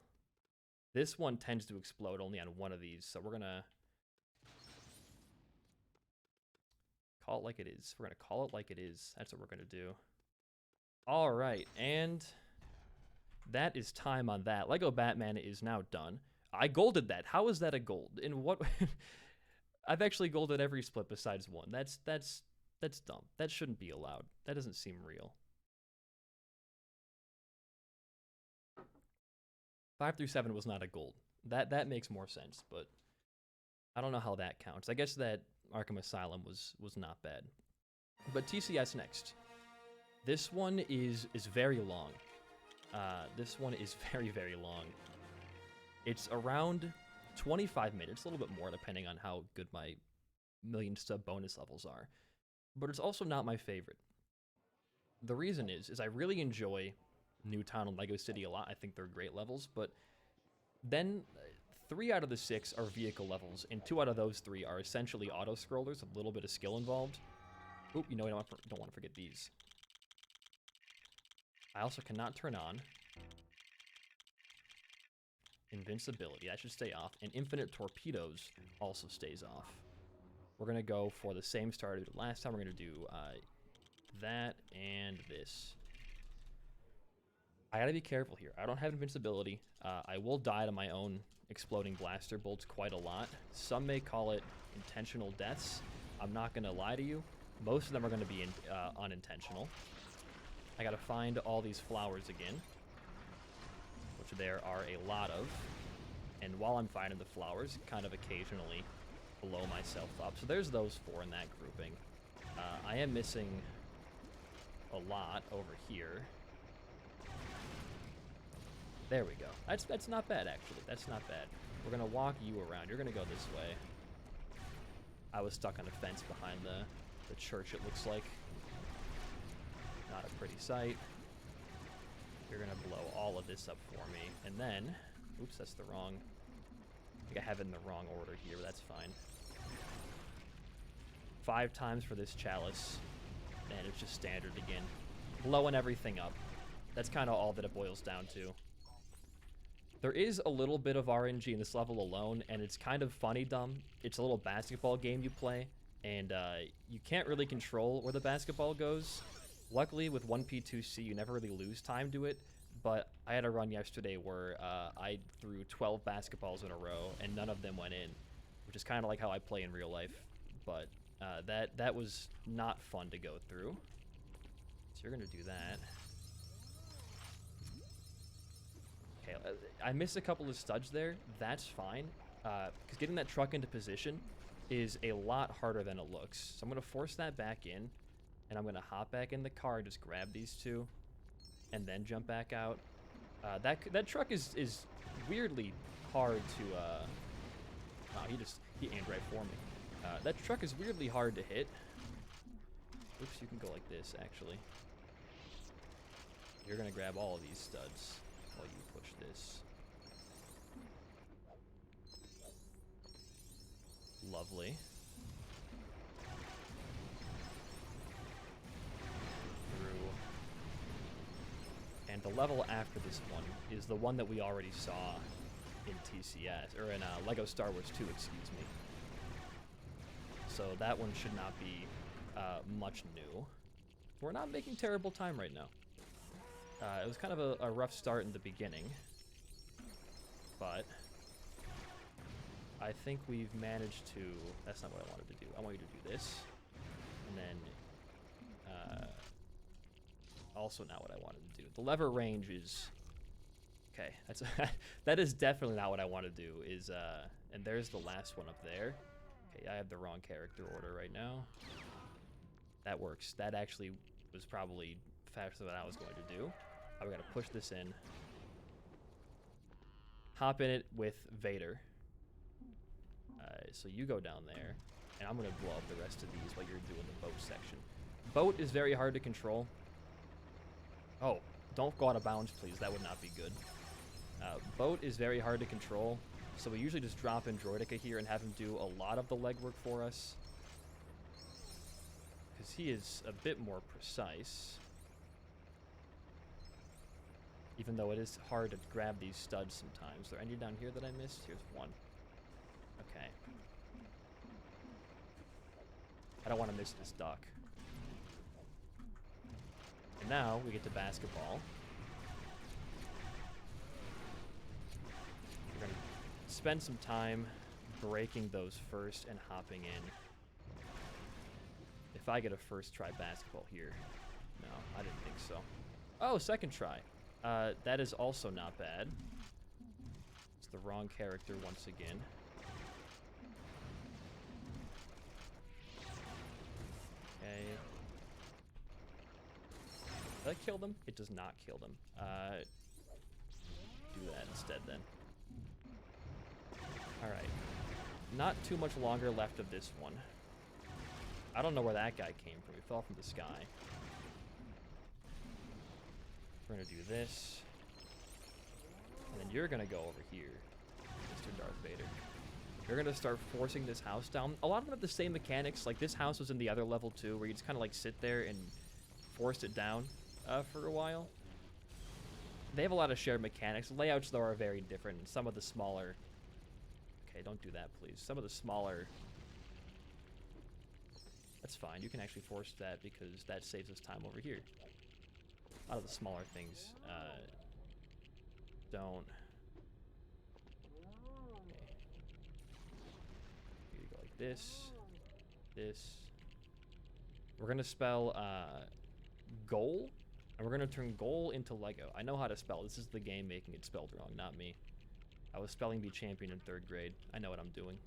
This one tends to explode only on one of these, so we're gonna call it like it is. We're gonna call it like it is. That's what we're gonna do. All right, and that is time on that. Lego Batman is now done. I golded that. How is that a gold? In what? I've actually golded every split besides one. That's dumb. That shouldn't be allowed. That doesn't seem real. 5 through 7 was not a gold. That makes more sense, but I don't know how that counts. I guess that Arkham Asylum was not bad. But TCS next. This one is very long. This one is very, very long. It's around 25 minutes, a little bit more depending on how good my million sub bonus levels are. But it's also not my favorite. The reason is I really enjoy Newtown and Lego City a lot. I think they're great levels, but then 3 out of the 6 are vehicle levels, and 2 out of those 3 are essentially auto-scrollers, a little bit of skill involved. Oop, you know, I don't want to forget these. I also cannot turn on invincibility. That should stay off. And infinite torpedoes also stays off. We're going to go for the same start we did last time. We're going to do that and this. I got to be careful here. I don't have invincibility. I will die to my own exploding blaster bolts quite a lot. Some may call it intentional deaths. I'm not going to lie to you. Most of them are going to be unintentional. I got to find all these flowers again, which there are a lot of. And while I'm finding the flowers, kind of occasionally blow myself up. So there's those 4 in that grouping. I am missing a lot over here. There we go. That's not bad, actually. That's not bad. We're going to walk you around. You're going to go this way. I was stuck on a fence behind the church, it looks like. Not a pretty sight. You're going to blow all of this up for me. And then, oops, that's the wrong, I think I have it in the wrong order here, but that's fine. 5 times for this chalice, and it's just standard again. Blowing everything up. That's kind of all that it boils down to. There is a little bit of RNG in this level alone, and it's kind of funny dumb. It's a little basketball game you play, and you can't really control where the basketball goes. Luckily, with 1P2C, you never really lose time to it, but I had a run yesterday where I threw 12 basketballs in a row, and none of them went in, which is kind of like how I play in real life, but that was not fun to go through. So you're going to do that. Okay, I missed a couple of studs there. That's fine, because getting that truck into position is a lot harder than it looks. So I'm going to force that back in, and I'm going to hop back in the car and just grab these 2, and then jump back out. That truck is weirdly hard to... Wow, he aimed right for me. That truck is weirdly hard to hit. Oops, you can go like this, actually. You're going to grab all of these studs while you push this. Lovely. Through. And the level after this one is the one that we already saw in TCS, or in Lego Star Wars 2, excuse me. So that one should not be much new. We're not making terrible time right now. It was kind of a rough start in the beginning, but I think we've managed to... That's not what I wanted to do. I want you to do this, and then also not what I wanted to do. The lever range is... Okay, that's that is definitely not what I want to do. And there's the last one up there. Okay, I have the wrong character order right now. That works. That actually was probably faster than I was going to do. I'm going to push this in. Hop in it with Vader. So you go down there, and I'm going to blow up the rest of these while you're doing the boat section. Boat is very hard to control. Oh, don't go out of bounds, please. That would not be good. Boat is very hard to control, so we usually just drop in Droidica here and have him do a lot of the legwork for us. Because he is a bit more precise. Even though it is hard to grab these studs sometimes. Are there any down here that I missed? Here's one. Okay. I don't want to miss this duck. And now we get to basketball. We're going to spend some time breaking those first and hopping in. If I get a first try basketball here. No, I didn't think so. Oh, second try. That is also not bad. It's the wrong character once again. Okay. Did that kill them? It does not kill them. Do that instead then. Alright. Not too much longer left of this one. I don't know where that guy came from. He fell from the sky. We're gonna do this. And then you're gonna go over here, Mr. Darth Vader. You're gonna start forcing this house down. A lot of them have the same mechanics. Like, this house was in the other level too, where you just kind of like sit there and force it down for a while. They have a lot of shared mechanics. The layouts, though, are very different. And some of the smaller... Okay, don't do that, please. Some of the smaller... That's fine. You can actually force that because that saves us time over here. A lot of the smaller things don't. Okay. You go like this, this. We're gonna spell goal, and we're gonna turn goal into Lego. I know how to spell. This is the game making it spelled wrong, not me. I was spelling bee champion in 3rd grade. I know what I'm doing.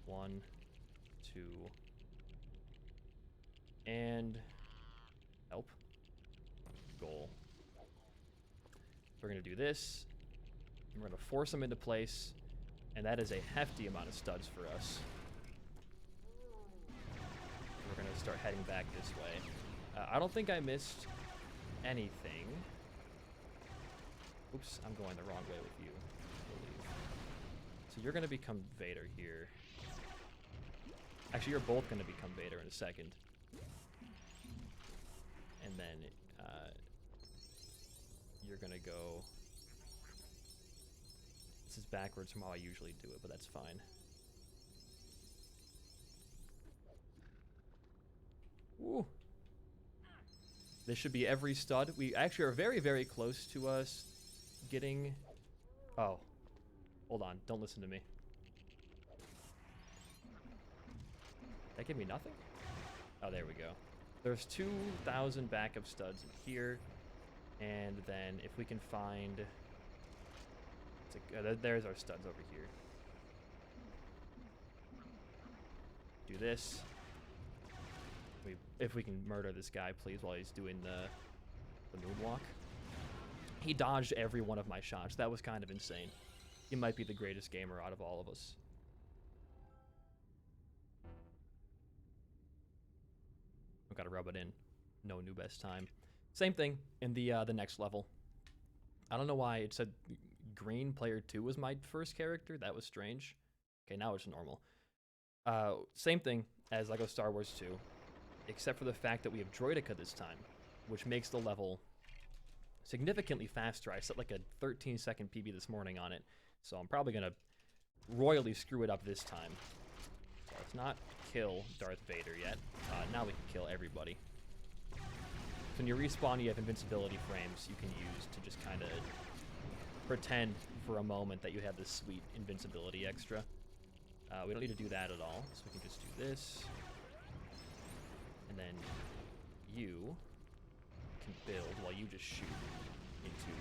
1, 2, and help. Goal. We're going to do this. And we're going to force them into place. And that is a hefty amount of studs for us. We're going to start heading back this way. I don't think I missed anything. Oops, I'm going the wrong way with you, I believe. So you're going to become Vader here. Actually, you're both going to become Vader in a second. And then you're gonna go... This is backwards from how I usually do it, but that's fine. Woo! This should be every stud. We actually are very, very close to us getting... Oh. Hold on, don't listen to me. That give me nothing? Oh, there we go. There's 2,000 backup studs in here, and then if we can find... there's our studs over here. Do this. If we can murder this guy, please, while he's doing the moonwalk. He dodged every one of my shots. That was kind of insane. He might be the greatest gamer out of all of us. I've got to rub it in. No new best time. Same thing in the next level. I don't know why it said green player 2 was my first character. That was strange. Okay, now it's normal. Same thing as LEGO Star Wars 2, except for the fact that we have Droidica this time, which makes the level significantly faster. I set like a 13-second PB this morning on it, so I'm probably going to royally screw it up this time. So let's not kill Darth Vader yet. Now we can kill everybody. When you respawn, you have invincibility frames you can use to just kind of pretend for a moment that you have this sweet invincibility extra. We don't need to do that at all, so we can just do this. And then you can build while you just shoot into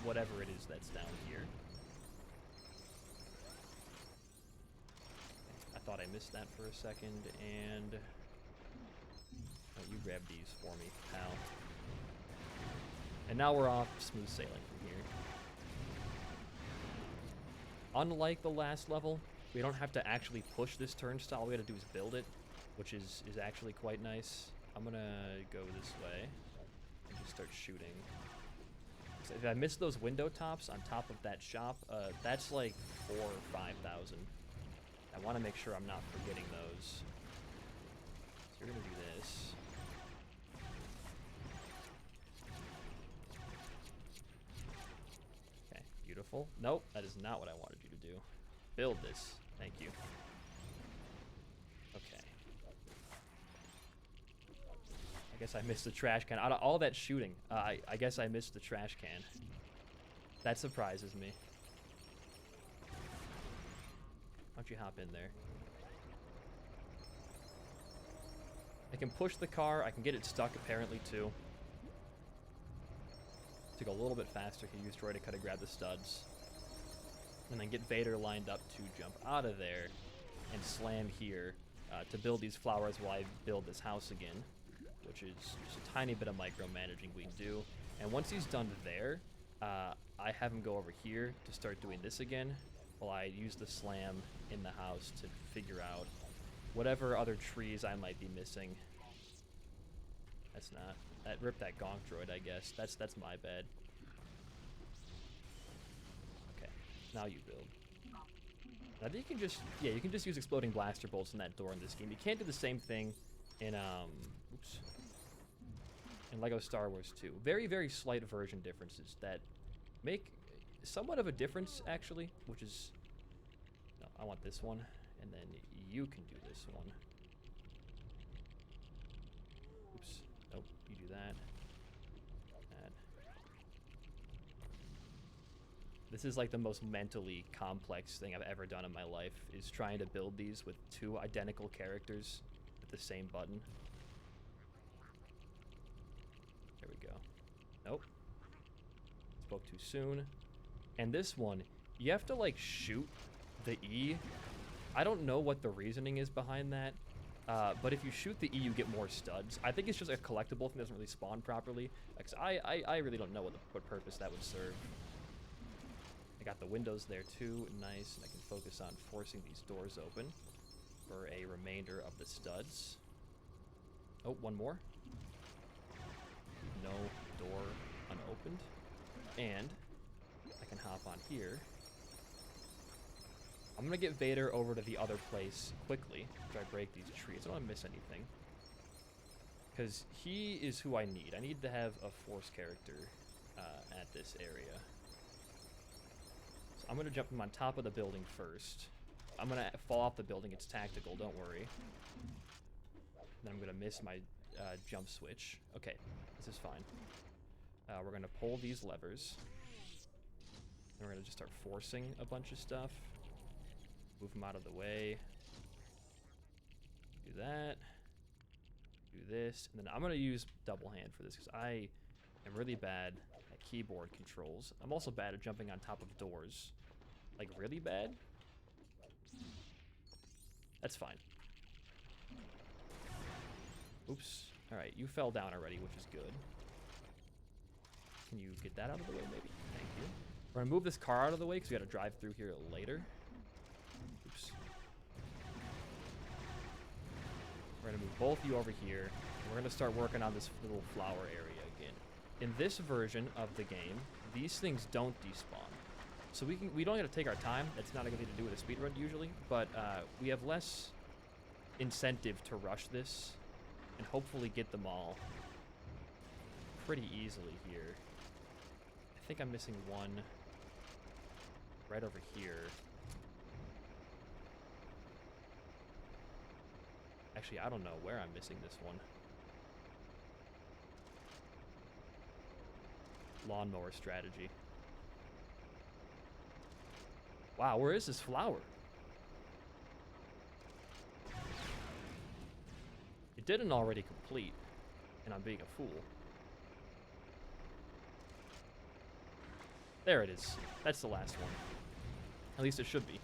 whatever it is that's down here. I thought I missed that for a second, and you grab these for me, pal. And now we're off smooth sailing from here. Unlike the last level, we don't have to actually push this turnstile. All we gotta do is build it, which is actually quite nice. I'm gonna go this way and just start shooting. If I miss those window tops on top of that shop, that's like 4,000 or 5,000. I want to make sure I'm not forgetting those. So we're gonna do this. Okay, beautiful. Nope, that is not what I wanted you to do. Build this. Thank you. Okay. I guess I missed the trash can. Out of all that shooting, I guess I missed the trash can. That surprises me. Why don't you hop in there? I can push the car. I can get it stuck apparently too. To go a little bit faster, I can use Droidica to grab the studs. And then get Vader lined up to jump out of there and slam here to build these flowers while I build this house again, which is just a tiny bit of micromanaging we can do. And once he's done there, I have him go over here to start doing this again while I use the slam in the house to figure out whatever other trees I might be missing. That's not. That ripped that gonk droid, I guess. That's my bad. Okay, now you build. I think you can just, yeah, you can just use exploding blaster bolts in that door in this game. You can't do the same thing in in LEGO Star Wars 2. Very, very slight version differences that make somewhat of a difference, actually, which is, no, I want this one, and then you can do this one. Oops, nope, you do that. That. This is like the most mentally complex thing I've ever done in my life, is trying to build these with two identical characters with the same button. There we go. Nope. Spoke too soon. And this one, you have to like shoot the E. I don't know what the reasoning is behind that, but if you shoot the E, you get more studs. I think it's just a collectible thing that doesn't really spawn properly. Because I really don't know what purpose that would serve. I got the windows there too, nice, and I can focus on forcing these doors open for a remainder of the studs. Oh, one more. No door unopened. And I can hop on here. I'm gonna get Vader over to the other place quickly after I break these trees. I don't want to miss anything. Because he is who I need. I need to have a Force character at this area. So I'm gonna jump him on top of the building first. I'm gonna fall off the building. It's tactical, don't worry. Then I'm gonna miss my jump switch. Okay, this is fine. We're gonna pull these levers. And we're gonna just start forcing a bunch of stuff. Move them out of the way. Do that. Do this. And then I'm gonna use double hand for this because I am really bad at keyboard controls. I'm also bad at jumping on top of doors. Like really bad? That's fine. Oops. Alright, you fell down already, which is good. Can you get that out of the way, maybe? Thank you. We're gonna move this car out of the way because we gotta drive through here later. Oops. We're gonna move both of you over here. And we're gonna start working on this little flower area again. In this version of the game, these things don't despawn. So we don't have to take our time. That's not a good thing to do with a speedrun usually, but we have less incentive to rush this and hopefully get them all pretty easily here. I think I'm missing one right over here. Actually, I don't know where I'm missing this one. Lawnmower strategy. Wow, where is this flower? It didn't already complete, and I'm being a fool. There it is. That's the last one. At least it should be.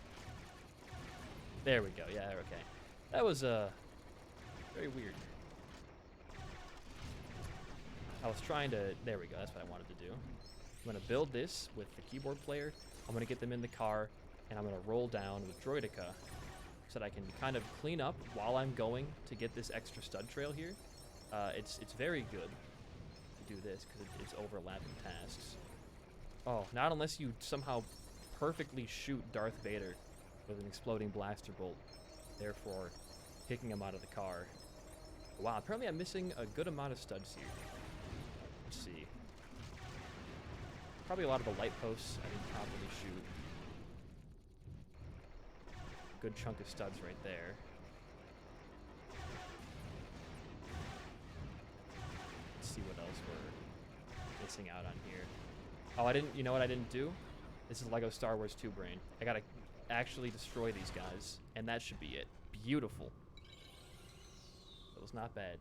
There we go. Yeah, okay. That was very weird. I was trying to... There we go. That's what I wanted to do. I'm going to build this with the keyboard player. I'm going to get them in the car, and I'm going to roll down with Droidica so that I can kind of clean up while I'm going to get this extra stud trail here. It's very good to do this because it's overlapping tasks. Oh, not unless you somehow perfectly shoot Darth Vader with an exploding blaster bolt, therefore kicking him out of the car. Wow, apparently I'm missing a good amount of studs here. Let's see. Probably a lot of the light posts I didn't properly shoot. Good chunk of studs right there. Let's see what else we're missing out on here. Oh, you know what I didn't do? This is LEGO Star Wars 2 brain. I gotta actually destroy these guys, and that should be it. Beautiful. That was not bad.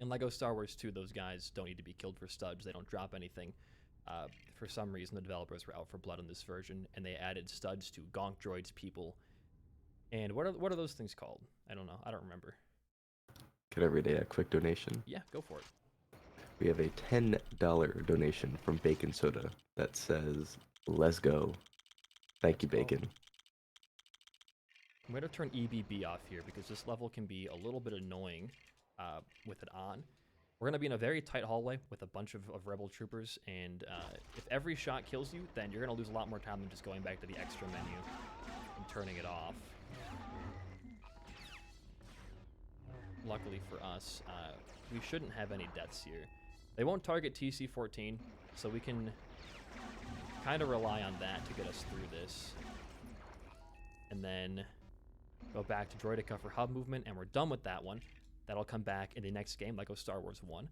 In LEGO Star Wars 2, those guys don't need to be killed for studs. They don't drop anything. For some reason, the developers were out for blood on this version, and they added studs to Gonk Droid's people. And what are those things called? I don't know. I don't remember. Could every day a quick donation? Yeah, go for it. We have a $10 donation from Bacon Soda that says, "Let's go." Thank you, Bacon. I'm going to turn EBB off here because this level can be a little bit annoying with it on. We're going to be in a very tight hallway with a bunch of rebel troopers, and if every shot kills you, then you're going to lose a lot more time than just going back to the extra menu and turning it off. Luckily for us, we shouldn't have any deaths here. They won't target TC-14, so we can kind of rely on that to get us through this. And then go back to Droideka for hub movement, and we're done with that one. That'll come back in the next game, LEGO Star Wars 1.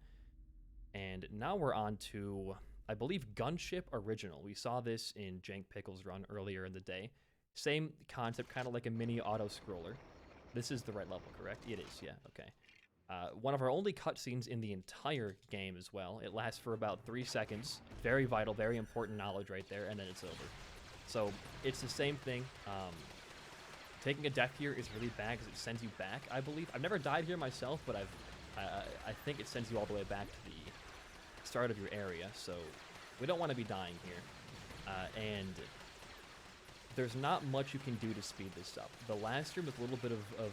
And now we're on to, I believe, Gunship Original. We saw this in Jank Pickle's run earlier in the day. Same concept, kind of like a mini auto-scroller. This is the right level, correct? It is, yeah, okay. One of our only cutscenes in the entire game as well. It lasts for about 3 seconds. Very vital, very important knowledge right there, and then it's over. So it's the same thing. Taking a death here is really bad because it sends you back, I believe. I've never died here myself, but I think it sends you all the way back to the start of your area, so we don't want to be dying here. And there's not much you can do to speed this up. The last room is a little bit of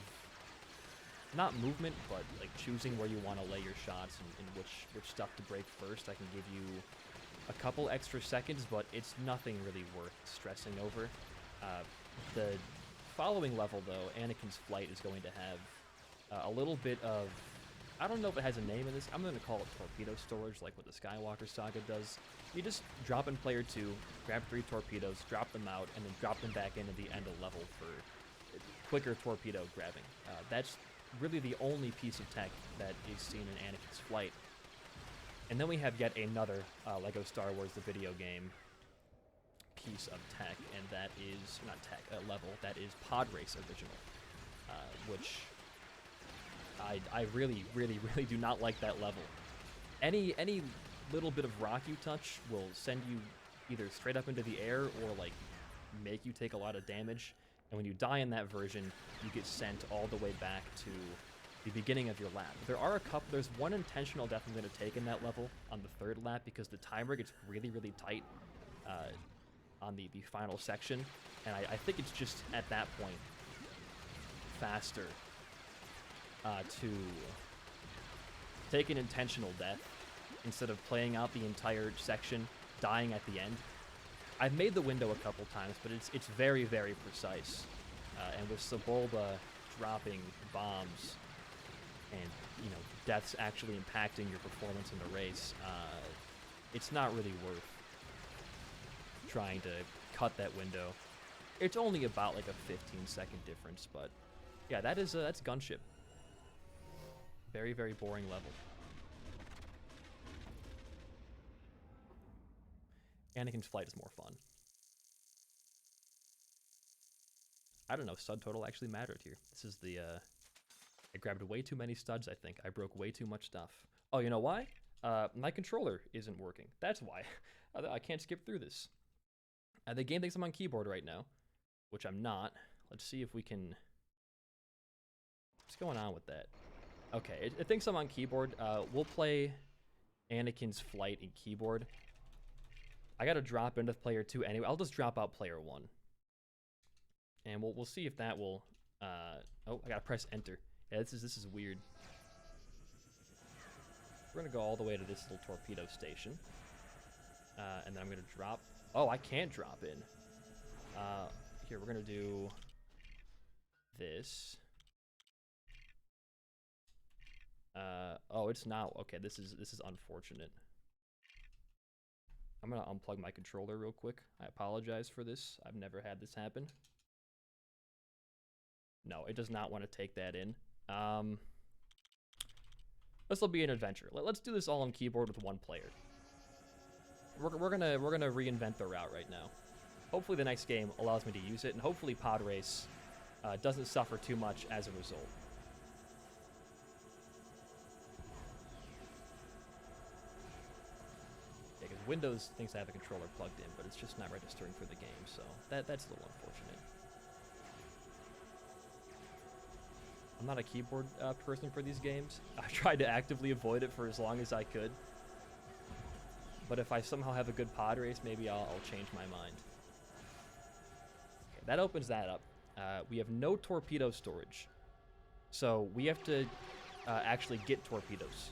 not movement, but like choosing where you want to lay your shots and which stuff to break first. I can give you a couple extra seconds, but it's nothing really worth stressing over. The following level, though, Anakin's flight is going to have a little bit of, I don't know if it has a name in this. I'm going to call it torpedo storage, like what the Skywalker Saga does. You just drop in player 2, grab 3 torpedoes, drop them out, and then drop them back into the end of level for quicker torpedo grabbing. That's really the only piece of tech that is seen in Anakin's flight. And then we have yet another LEGO Star Wars the video game piece of tech, and that is, not tech, level, that is Pod Race Original, which I really, really, really do not like that level. Any little bit of rock you touch will send you either straight up into the air or like make you take a lot of damage, and when you die in that version, you get sent all the way back to the beginning of your lap. There's one intentional death I'm going to take in that level on the 3rd lap because the timer gets really, really tight on the final section, and I think it's just at that point faster to take an intentional death instead of playing out the entire section, dying at the end. I've made the window a couple times, but it's very, very precise. And with Sebulba dropping bombs and, you know, deaths actually impacting your performance in the race, it's not really worth trying to cut that window. It's only about like a 15-second difference, but yeah, that's Gunship. Very, very boring level. Anakin's flight is more fun. I don't know, stud total actually mattered here. This is the, I grabbed way too many studs, I think. I broke way too much stuff. Oh, you know why? My controller isn't working. That's why. I can't skip through this. The game thinks I'm on keyboard right now, which I'm not. Let's see if we can... What's going on with that? Okay, it thinks I'm on keyboard. We'll play Anakin's flight in keyboard. I gotta drop into player 2 anyway. I'll just drop out player 1. And we'll see if that will... oh, I gotta press enter. Yeah, this is weird. We're gonna go all the way to this little torpedo station. And then I'm gonna drop. Oh, I can't drop in. Here, we're gonna do this. Oh, it's not. Okay, this is unfortunate. I'm gonna unplug my controller real quick. I apologize for this. I've never had this happen. No, it does not want to take that in. This will be an adventure. Let's do this all on keyboard with one player. We're gonna reinvent the route right now. Hopefully the next game allows me to use it, and hopefully Pod Race doesn't suffer too much as a result. Yeah, because Windows thinks I have a controller plugged in, but it's just not registering for the game, so that's a little unfortunate. I'm not a keyboard person for these games. I tried to actively avoid it for as long as I could. But if I somehow have a good pod race, maybe I'll change my mind. Okay, that opens that up. We have no torpedo storage. So we have to actually get torpedoes.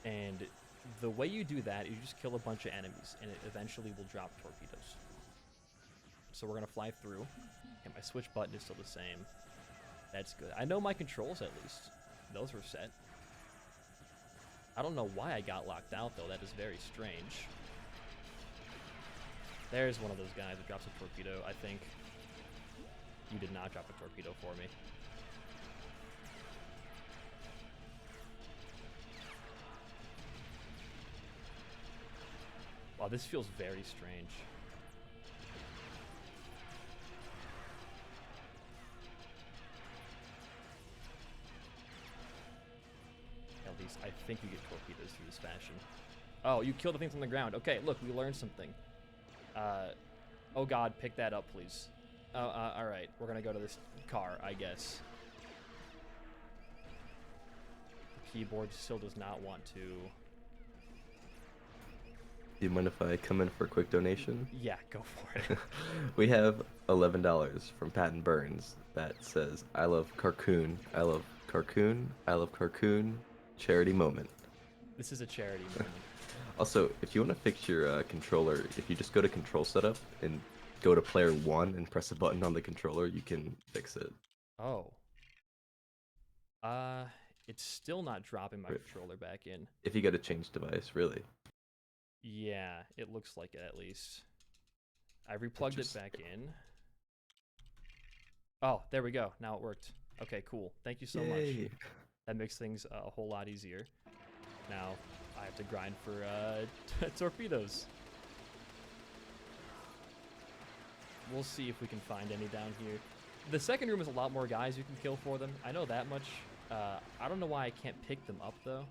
And the way you do that is you just kill a bunch of enemies, and it eventually will drop torpedoes. So we're going to fly through. And my switch button is still the same. That's good. I know my controls at least. Those were set. I don't know why I got locked out, though. That is very strange. There's one of those guys that drops a torpedo, I think. You did not drop a torpedo for me. Wow, this feels very strange. At least I think you get torpedoes through this fashion. Oh, you kill the things on the ground. Okay, look, we learned something. Oh god, pick that up, please. Alright, we're gonna go to this car, I guess. The keyboard still does not want to... Do you mind if I come in for a quick donation? Yeah, go for it. We have $11 from Patton Burns that says, I love Carcoon, I love Carcoon, I love Carcoon, charity moment. This is a charity moment. Also, if you want to fix your controller, if you just go to control setup and go to player 1 and press a button on the controller, you can fix it. Oh. It's still not dropping my controller back in. If you get a change device, really. Yeah, it looks like it at least. I replugged it back in. Oh, there we go. Now it worked. Okay, cool. Thank you so much. That makes things a whole lot easier. Now I have to grind for torpedoes. We'll see if we can find any down here. The second room is a lot more guys you can kill for them. I know that much. I don't know why I can't pick them up though.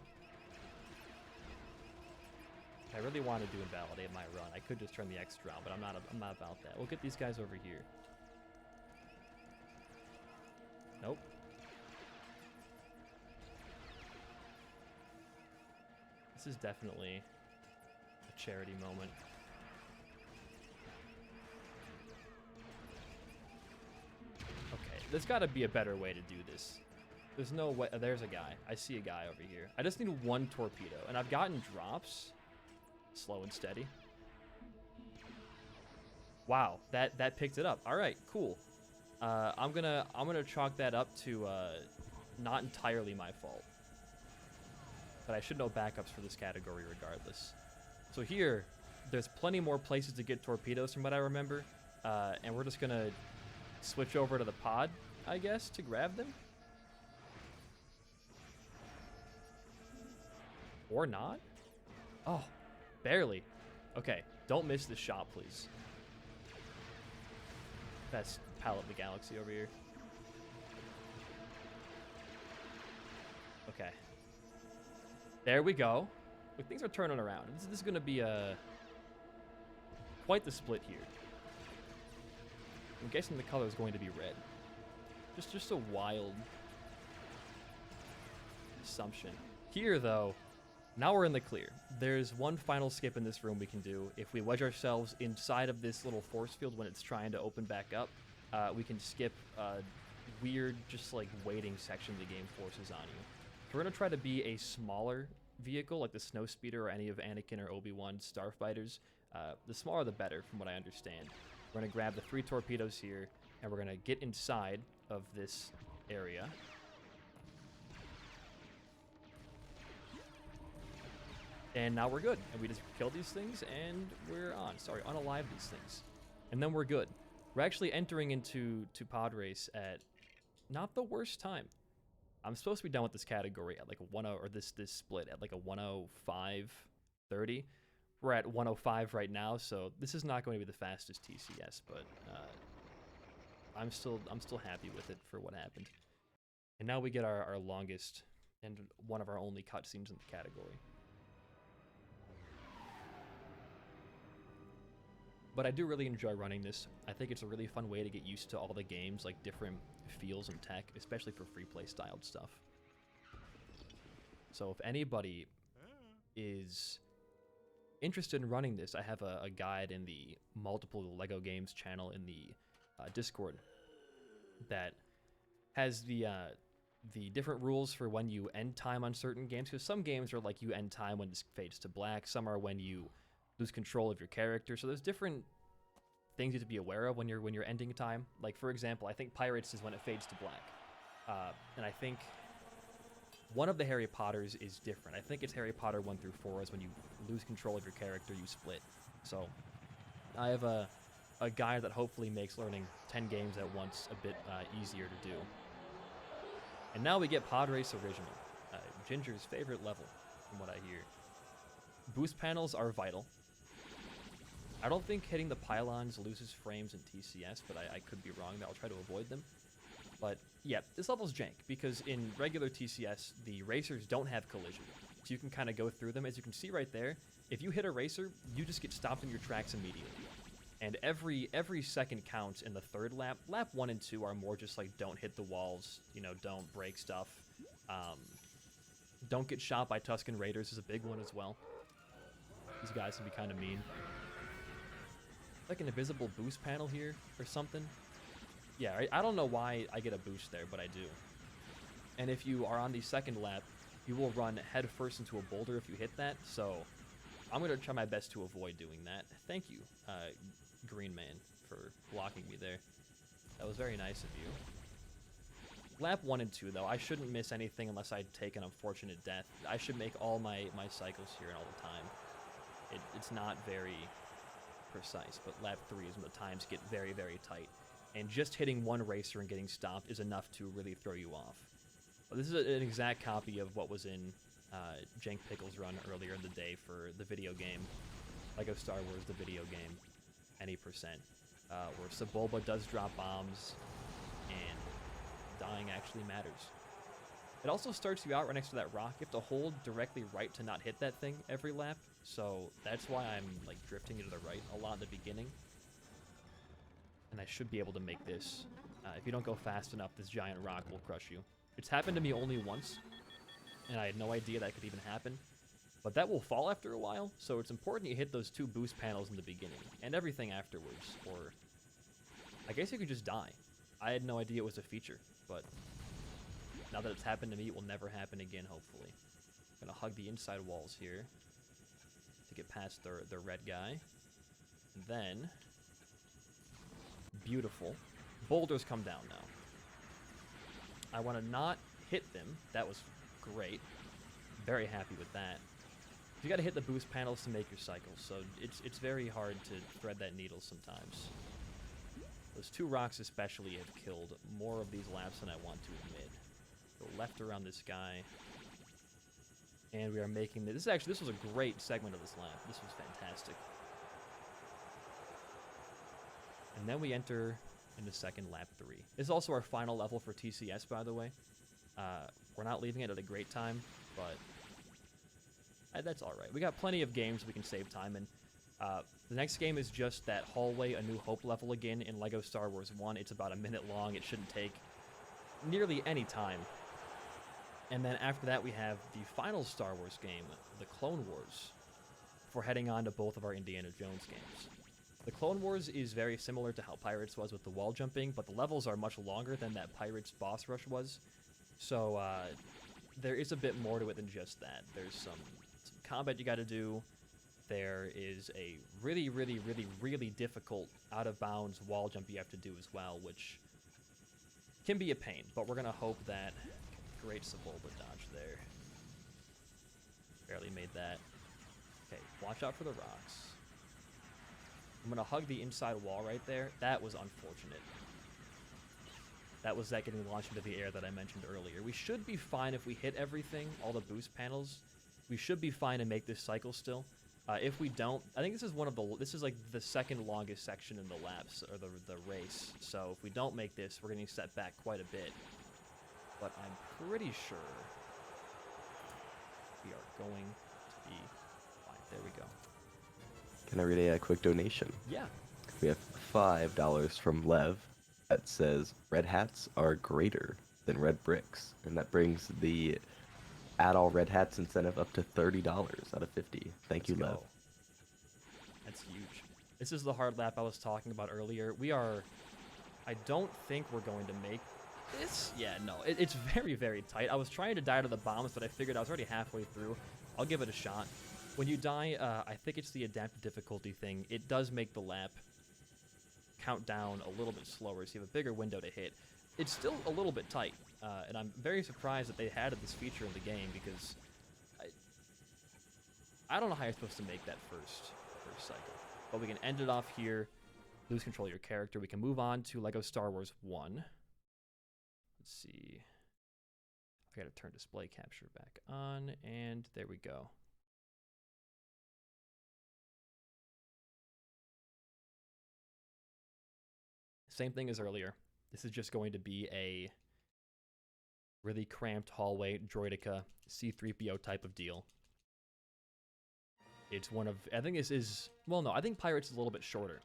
If I really wanted to invalidate my run, I could just turn the extra on, but I'm not about that. We'll get these guys over here. Nope. This is definitely a charity moment. Okay, there's got to be a better way to do this. There's no way. There's a guy. I see a guy over here. I just need one torpedo, and I've gotten drops. Slow and steady. Wow, that picked it up. All right, cool. I'm gonna chalk that up to not entirely my fault, but I should know backups for this category regardless. So here, there's plenty more places to get torpedoes from what I remember, and we're just gonna switch over to the pod, I guess, to grab them. Or not? Oh, barely. Okay, don't miss this shot, please. That's Palette of the Galaxy over here. Okay. There we go. Look, things are turning around. This is going to be quite the split here. I'm guessing the color is going to be red. Just a wild assumption. Here, though, now we're in the clear. There's one final skip in this room we can do. If we wedge ourselves inside of this little force field when it's trying to open back up, we can skip weird, just like waiting section the game forces on you. So we're going to try to be a smaller vehicle, like the Snowspeeder or any of Anakin or Obi-Wan's starfighters, the smaller the better, from what I understand. We're going to grab the 3 torpedoes here, and we're going to get inside of this area. And now we're good. And we just kill these things, and we're on. Sorry, unalive these things. And then we're good. We're actually entering into pod race at not the worst time. I'm supposed to be done with this category at like a 10, or this split at like a 105.30. We're at 105 right now, so this is not going to be the fastest TCS, but I'm still happy with it for what happened. And now we get our longest and one of our only cutscenes in the category. But I do really enjoy running this. I think it's a really fun way to get used to all the games, like different feels and tech, especially for free play styled stuff. So if anybody is interested in running this, I have a guide in the multiple LEGO games channel in the Discord that has the different rules for when you end time on certain games, because some games are like you end time when this fades to black, some are when you lose control of your character. So there's different things you have to be aware of when you're ending time. Like, for example, I think Pirates is when it fades to black. And I think one of the Harry Potters is different. I think it's Harry Potter 1 through 4 is when you lose control of your character, you split. So I have a guide that hopefully makes learning 10 games at once a bit easier to do. And now we get Pod Race Original, Ginger's favorite level, from what I hear. Boost panels are vital. I don't think hitting the pylons loses frames in TCS, but I could be wrong. I'll try to avoid them. But yeah, this level's jank, because in regular TCS, the racers don't have collision. So you can kind of go through them. As you can see right there, if you hit a racer, you just get stopped in your tracks immediately. And every second counts in the third lap. Lap 1 and 2 are more just like, don't hit the walls, you know, don't break stuff. Don't get shot by Tusken Raiders is a big one as well. These guys can be kind of mean. Like an invisible boost panel here or something. Yeah, I don't know why I get a boost there, but I do. And if you are on the second lap, you will run head first into a boulder if you hit that. So I'm going to try my best to avoid doing that. Thank you, Green Man, for blocking me there. That was very nice of you. Lap 1 and 2, though, I shouldn't miss anything unless I take an unfortunate death. I should make all my cycles here and all the time. It's not very precise, but lap 3 is when the times get very, very tight. And just hitting one racer and getting stopped is enough to really throw you off. But this is an exact copy of what was in Jank Pickle's run earlier in the day for the video game, LEGO Star Wars, the video game, any percent, where Sebulba does drop bombs, and dying actually matters. It also starts you out right next to that rock. You have to hold directly right to not hit that thing every lap, so that's why I'm like drifting to the right a lot in the beginning. And I should be able to make this. If you don't go fast enough, this giant rock will crush you. It's happened to me only once, and I had no idea that could even happen. But that will fall after a while, so it's important you hit those 2 boost panels in the beginning, and everything afterwards, or I guess you could just die. I had no idea it was a feature, but now that it's happened to me, it will never happen again, hopefully. I'm gonna hug the inside walls here to get past the red guy. And then, beautiful. Boulders come down now. I want to not hit them. That was great. Very happy with that. You got to hit the boost panels to make your cycles, so it's very hard to thread that needle sometimes. Those 2 rocks especially have killed more of these laps than I want to admit. Go left around this guy. And we are making this. This was a great segment of this lap. This was fantastic. And then we enter in the second lap 3. This is also our final level for TCS, by the way. We're not leaving it at a great time, but that's all right. We got plenty of games we can save time in. The next game is just that hallway, A New Hope level again in LEGO Star Wars 1. It's about a minute long. It shouldn't take nearly any time. And then after that, we have the final Star Wars game, the Clone Wars, before heading on to both of our Indiana Jones games. The Clone Wars is very similar to how Pirates was with the wall jumping, but the levels are much longer than that Pirates boss rush was. So there is a bit more to it than just that. There's some combat you got to do. There is a really, really, really, really difficult out-of-bounds wall jump you have to do as well, which can be a pain, but we're going to hope that... Great Sebulba dodge there. Barely made that. Okay, watch out for the rocks. I'm going to hug the inside wall right there. That was unfortunate. That was that getting launched into the air that I mentioned earlier. We should be fine if we hit everything, all the boost panels. We should be fine and make this cycle still. If we don't, I think this is like the second longest section in the laps, or the race. So if we don't make this, we're getting set back quite a bit. But I'm pretty sure we are going to be fine. There we go. Can I read a quick donation? Yeah. We have $5 from Lev that says red hats are greater than red bricks, and that brings the add all red hats incentive up to $30 out of 50. Thank you, Lev. That's huge. This is the hard lap I was talking about earlier. I don't think we're going to make this. Yeah, no, it's very, very tight. I was trying to die to the bombs, but I figured I was already halfway through. I'll give it a shot. When you die, I think it's the adaptive difficulty thing. It does make the lap count down a little bit slower, so you have a bigger window to hit. It's still a little bit tight, and I'm very surprised that they added this feature in the game, because I don't know how you're supposed to make that first cycle. But we can end it off here, lose control of your character. We can move on to LEGO Star Wars 1. Let's see. I gotta turn display capture back on, and there we go. Same thing as earlier. This is just going to be a really cramped hallway, Droideka, C-3PO type of deal. It's one of, I think this is, well, no, I think Pirates is a little bit shorter,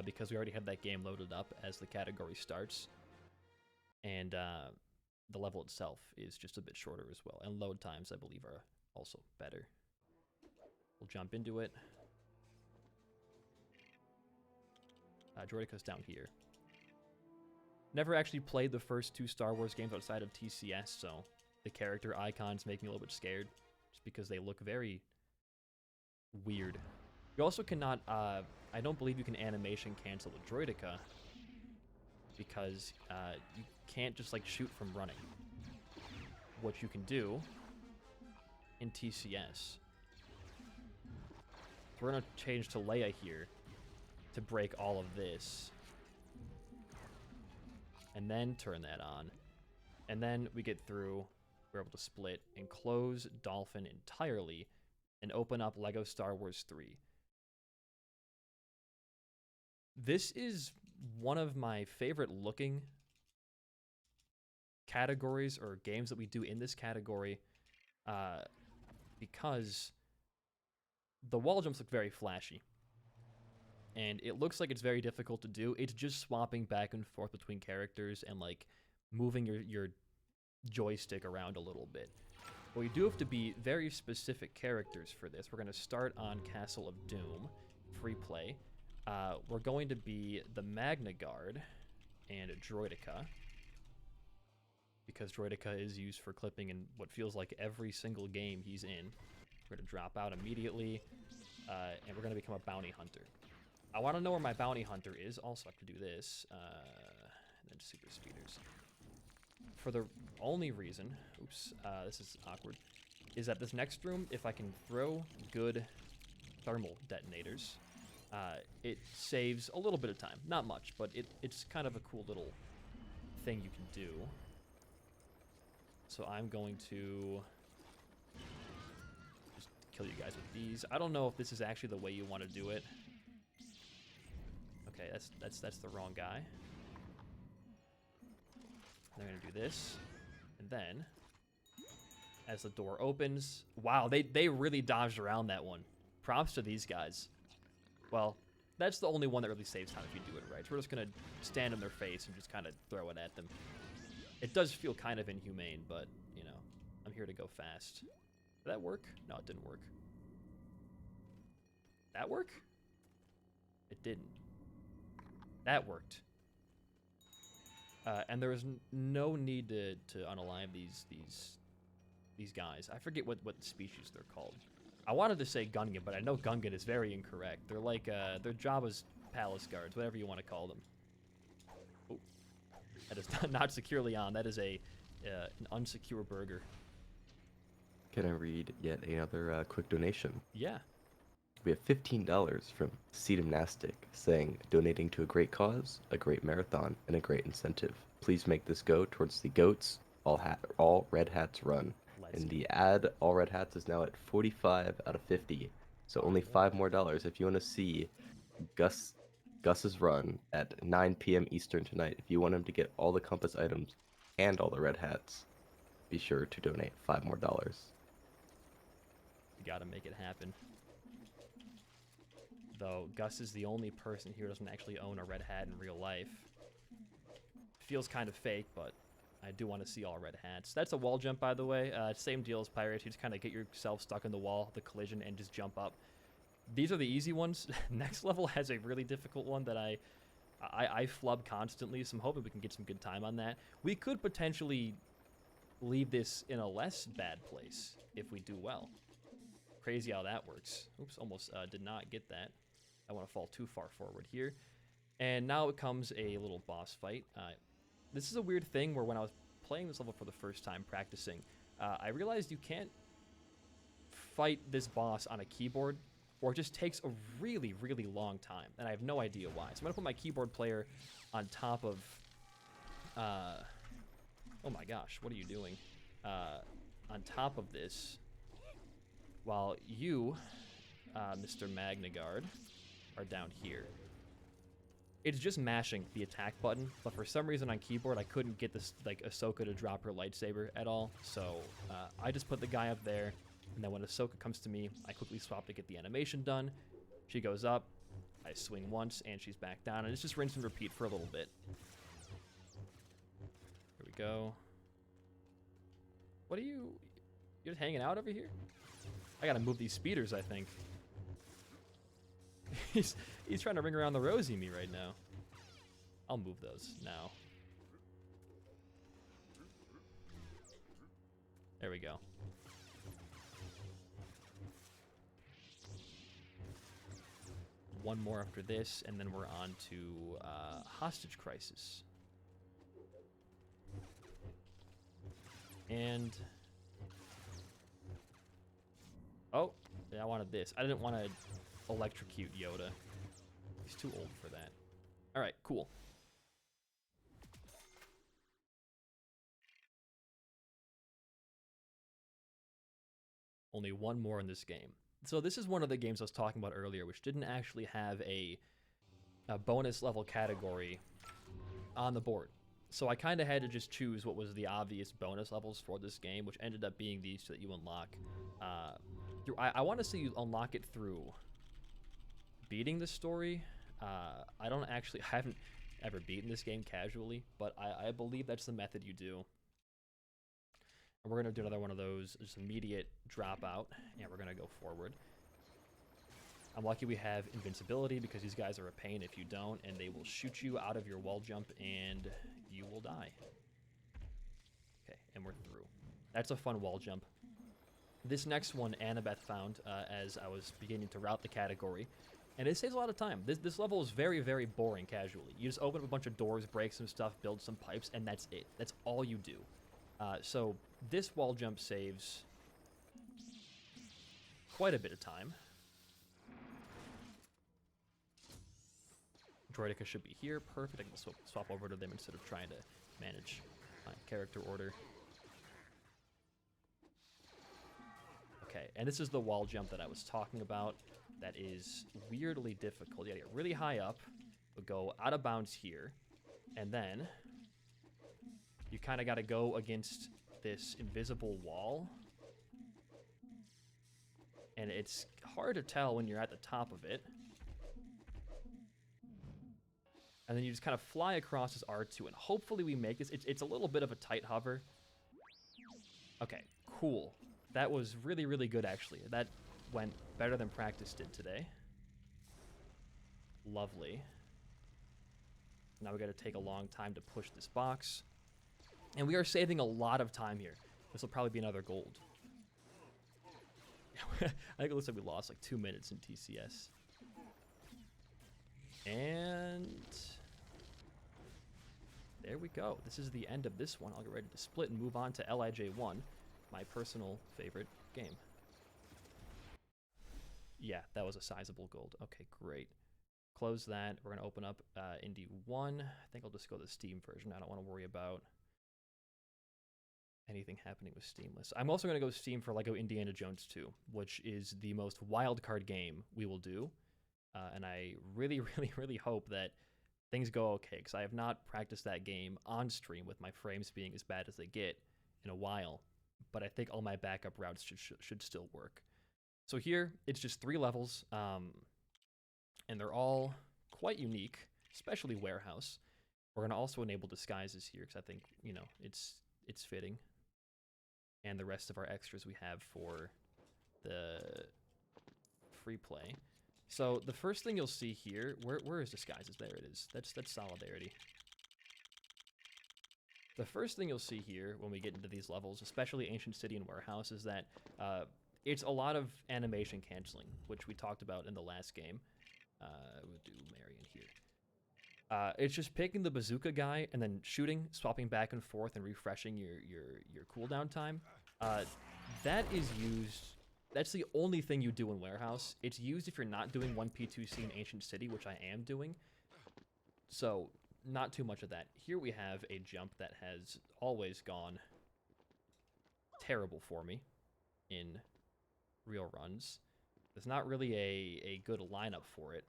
because we already have that game loaded up as the category starts. And the level itself is just a bit shorter as well. And load times, I believe, are also better. We'll jump into it. Droideka's down here. Never actually played the first 2 Star Wars games outside of TCS, so the character icons make me a little bit scared, just because they look very weird. You also cannot, I don't believe you can animation cancel the Droideka, because you can't just like shoot from running. What you can do in TCS, we're gonna change to Leia here to break all of this, and then turn that on, and then we get through, we're able to split and close Dolphin entirely and open up LEGO Star Wars 3. This is one of my favorite looking categories or games that we do in this category, because the wall jumps look very flashy. And it looks like it's very difficult to do. It's just swapping back and forth between characters and like moving your joystick around a little bit. But we do have to be very specific characters for this. We're going to start on Castle of Doom, free play. We're going to be the Magna Guard and Droideka, because Droideka is used for clipping in what feels like every single game he's in. We're going to drop out immediately, and we're going to become a bounty hunter. I want to know where my bounty hunter is. Also, I have to do this, and then super speeders. For the only reason, oops, this is awkward, is that this next room, if I can throw good thermal detonators, it saves a little bit of time. Not much, but it's kind of a cool little thing you can do. So I'm going to just kill you guys with these. I don't know if this is actually the way you want to do it. Okay, that's the wrong guy. They're gonna do this, and then as the door opens, wow, they really dodged around that one. Props to these guys. Well, that's the only one that really saves time if you do it right. So we're just gonna stand in their face and just kind of throw it at them. It does feel kind of inhumane, but you know, I'm here to go fast. Did that work? No, it didn't work. That work? It didn't. That worked. And there was no need to unalive these these guys. I forget what species they're called. I wanted to say Gungan, but I know Gungan is very incorrect. They're like, they're Jabba's palace guards, whatever you want to call them. Oh, that is not securely on. That is an unsecure burger. Can I read yet another quick donation? Yeah. We have $15 from Cedamnastic saying, donating to a great cause, a great marathon, and a great incentive. Please make this go towards the GOATs, all Red Hats run. And the ad, all Red Hats, is now at 45 out of 50. So only $5 more. If you want to see Gus's run at 9 p.m. Eastern tonight, if you want him to get all the compass items and all the Red Hats, be sure to donate $5 more. You gotta make it happen. Though Gus is the only person here who doesn't actually own a red hat in real life. Feels kind of fake, but I do want to see all red hats. That's a wall jump, by the way. Same deal as Pirates. You just kind of get yourself stuck in the wall, the collision, and just jump up. These are the easy ones. Next level has a really difficult one that I flub constantly, so I'm hoping we can get some good time on that. We could potentially leave this in a less bad place if we do well. Crazy how that works. Oops, almost did not get that. I want to fall too far forward here. And now it comes a little boss fight. This is a weird thing where when I was playing this level for the first time, practicing, I realized you can't fight this boss on a keyboard, or it just takes a really, really long time, and I have no idea why. So I'm going to put my keyboard player on top of... oh my gosh, what are you doing? On top of this, while you, Mr. Magnagard, are down here. It's just mashing the attack button, but for some reason on keyboard I couldn't get this, like, Ahsoka to drop her lightsaber at all, so I just put the guy up there, and then when Ahsoka comes to me, I quickly swap to get the animation done. She goes up, I swing once, and she's back down, and it's just rinse and repeat for a little bit. Here we go. What are you... You're just hanging out over here? I gotta move these speeders, I think. He's trying to ring around the rosy me right now. I'll move those now. There we go. One more after this, and then we're on to Hostage Crisis. And... oh, yeah, I wanted this. I didn't want to electrocute Yoda. He's too old for that. Alright, cool. Only one more in this game. So this is one of the games I was talking about earlier, which didn't actually have a bonus level category on the board. So I kind of had to just choose what was the obvious bonus levels for this game, which ended up being these two that you unlock. I want to see you unlock it through beating the story. I haven't ever beaten this game casually, but I believe that's the method you do. And we're going to do another one of those, just immediate dropout, and we're going to go forward. I'm lucky we have invincibility because these guys are a pain if you don't, and they will shoot you out of your wall jump and you will die. Okay, and we're through. That's a fun wall jump. This next one, Annabeth found as I was beginning to route the category, and it saves a lot of time. This level is very, very boring casually. You just open up a bunch of doors, break some stuff, build some pipes, and that's it. That's all you do. So this wall jump saves quite a bit of time. Droideka should be here. Perfect. I can swap over to them instead of trying to manage my character order. Okay, and this is the wall jump that I was talking about. That is weirdly difficult. You gotta get really high up, but go out of bounds here, and then you kind of got to go against this invisible wall. And it's hard to tell when you're at the top of it. And then you just kind of fly across this R2, and hopefully we make this. It's a little bit of a tight hover. Okay, cool. That was really, really good, actually. That went better than practice did today. Lovely. Now we got to take a long time to push this box. And we are saving a lot of time here. This will probably be another gold. I think it looks like we lost like 2 minutes in TCS. And there we go. This is the end of this one. I'll get ready to split and move on to LIJ1, my personal favorite game. Yeah, that was a sizable gold. Okay, great. Close that. We're going to open up Indie 1. I think I'll just go the Steam version. I don't want to worry about anything happening with Steamless. I'm also going to go Steam for LEGO Indiana Jones 2, which is the most wild card game we will do. And I really, really, really hope that things go okay, because I have not practiced that game on stream with my frames being as bad as they get in a while. But I think all my backup routes should still work. So here, it's just 3 levels, and they're all quite unique, especially Warehouse. We're going to also enable disguises here, because I think, you know, it's fitting. And the rest of our extras we have for the free play. So the first thing you'll see here, where is disguises? There it is. That's Solidarity. The first thing you'll see here when we get into these levels, especially Ancient City and Warehouse, is that it's a lot of animation canceling, which we talked about in the last game. We'll do Marion here. It's just picking the bazooka guy and then shooting, swapping back and forth, and refreshing your cooldown time. That is used. That's the only thing you do in Warehouse. It's used if you're not doing 1P2C in Ancient City, which I am doing. So not too much of that. Here we have a jump that has always gone terrible for me in real runs. There's not really a good lineup for it.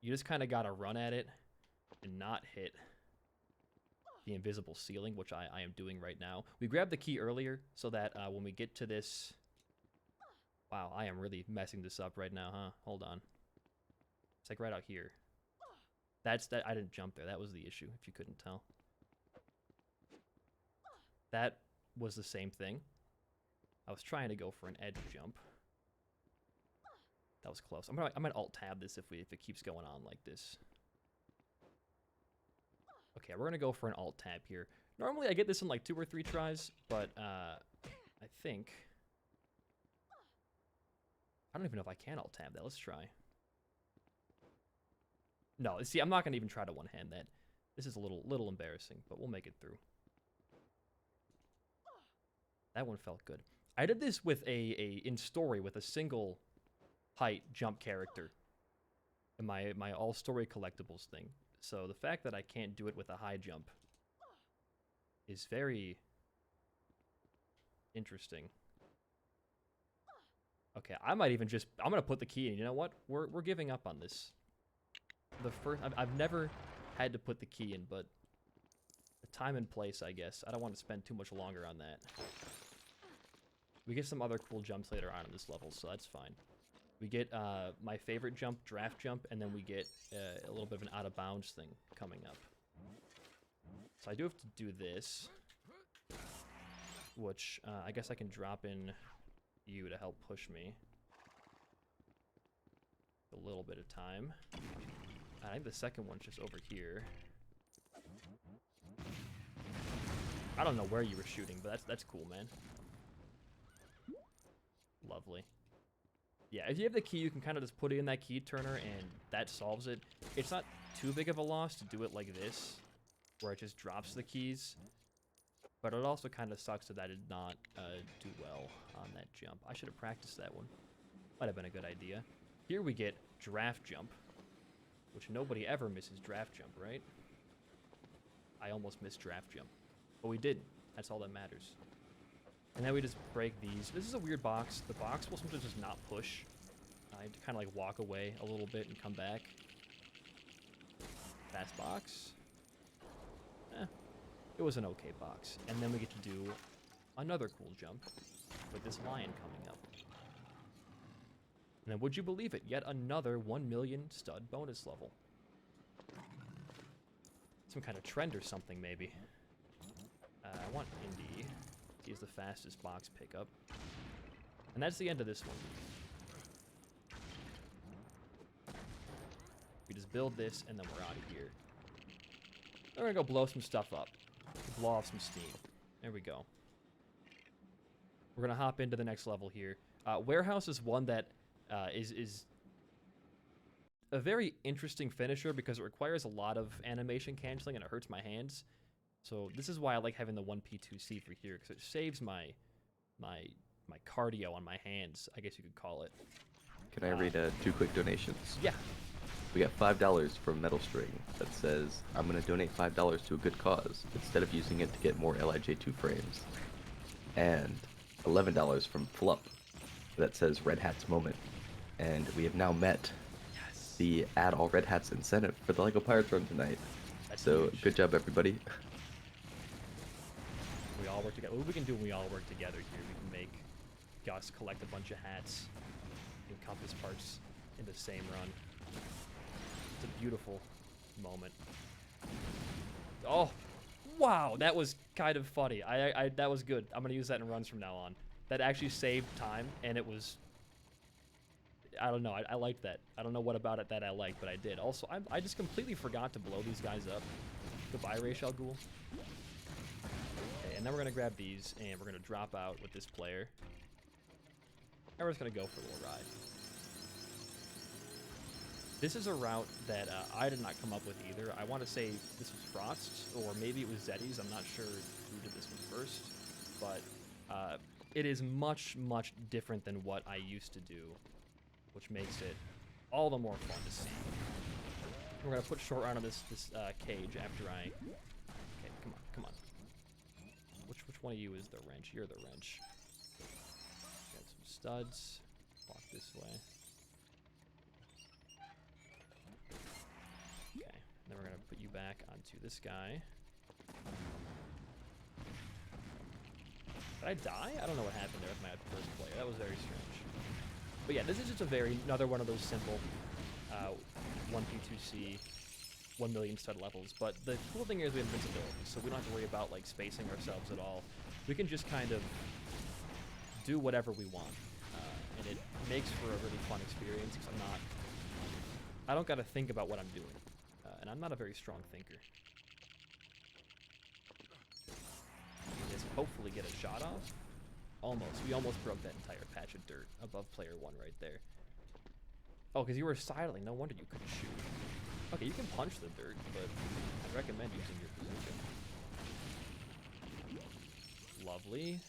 You just kind of got to run at it and not hit the invisible ceiling, which I am doing right now. We grabbed the key earlier so that when we get to this... Wow, I am really messing this up right now, huh? Hold on. It's like right out here. That's that. I didn't jump there. That was the issue, if you couldn't tell. That was the same thing. I was trying to go for an edge jump. That was close. I'm gonna alt-tab this if it keeps going on like this. Okay, we're gonna go for an alt-tab here. Normally I get this in like 2 or 3 tries, but I think... I don't even know if I can alt-tab that. Let's try. No, see, I'm not gonna even try to one-hand that. This is a little embarrassing, but we'll make it through. That one felt good. I did this with in story with a single height jump character in my all story collectibles thing. So the fact that I can't do it with a high jump is very interesting. Okay, I might even just... I'm going to put the key in. You know what? We're giving up on this. I've never had to put the key in, but the time and place, I guess. I don't want to spend too much longer on that. We get some other cool jumps later on in this level, so that's fine. We get my favorite jump, draft jump, and then we get a little bit of an out-of-bounds thing coming up. So I do have to do this, which I guess I can drop in you to help push me. A little bit of time. I think the second one's just over here. I don't know where you were shooting, but that's cool, man. Lovely. Yeah, if you have the key, you can kind of just put it in that key turner, and that solves it. It's not too big of a loss to do it like this, where it just drops the keys. But it also kind of sucks that I did not do well on that jump. I should have practiced that one. Might have been a good idea. Here we get draft jump, which nobody ever misses draft jump, right? I almost missed draft jump, but we didn't. That's all that matters. And then we just break these. This is a weird box. The box will sometimes just not push. I have to kind of like walk away a little bit and come back. Fast box. It was an okay box. And then we get to do another cool jump with this lion coming up. And then would you believe it? Yet another 1 million stud bonus level. Some kind of trend or something, maybe. I want Indy. He's the fastest box pickup. And that's the end of this one. We just build this, and then we're out of here. We're gonna go blow some stuff up. Blow off some steam. There we go. We're gonna hop into the next level here. Warehouse is one that is a very interesting finisher because it requires a lot of animation canceling and it hurts my hands. So this is why I like having the 1p2c for here, because it saves my cardio on my hands, I guess you could call it. Can I read 2 quick donations? Yeah. We got $5 from Metal String that says, I'm going to donate $5 to a good cause instead of using it to get more LIJ2 frames. And $11 from Flup that says Red Hat's Moment. And we have now met the Add All Red Hats incentive for the LEGO Pirates run tonight. That's so huge. good job, everybody. We all work together. What we can do when we all work together here, we can make Gus collect a bunch of hats and compass parts in the same run. It's a beautiful moment. Oh, wow, that was kind of funny. That was good. I'm gonna use that in runs from now on. That actually saved time, and it was, I don't know, I liked that. I don't know what about it that I liked, but I did. Also, I just completely forgot to blow these guys up. Goodbye, Rachel Ghoul. Okay, and then we're gonna grab these, and we're gonna drop out with this player. And we're just gonna go for a little ride. This is a route that I did not come up with either. I want to say this was Frost's, or maybe it was Zeddy's. I'm not sure who did this one first, but it is much, much different than what I used to do, which makes it all the more fun to see. We're gonna put short round on this cage after I. Okay, come on. Which one of you is the wrench? You're the wrench. Got some studs. Walk this way. Okay, then we're gonna put you back onto this guy. Did I die? I don't know what happened there with my first player. That was very strange. But yeah, this is just another one of those simple 1p2c 1 million stud levels. But the cool thing is we have invincibility, so we don't have to worry about like spacing ourselves at all. We can just kind of do whatever we want, and it makes for a really fun experience because I don't got to think about what I'm doing, and I'm not a very strong thinker. Just hopefully get a shot off. Almost. We almost broke that entire patch of dirt above player 1 right there. Oh, because you were sidling. No wonder you couldn't shoot. Okay, you can punch the dirt, but I recommend using your position. Lovely.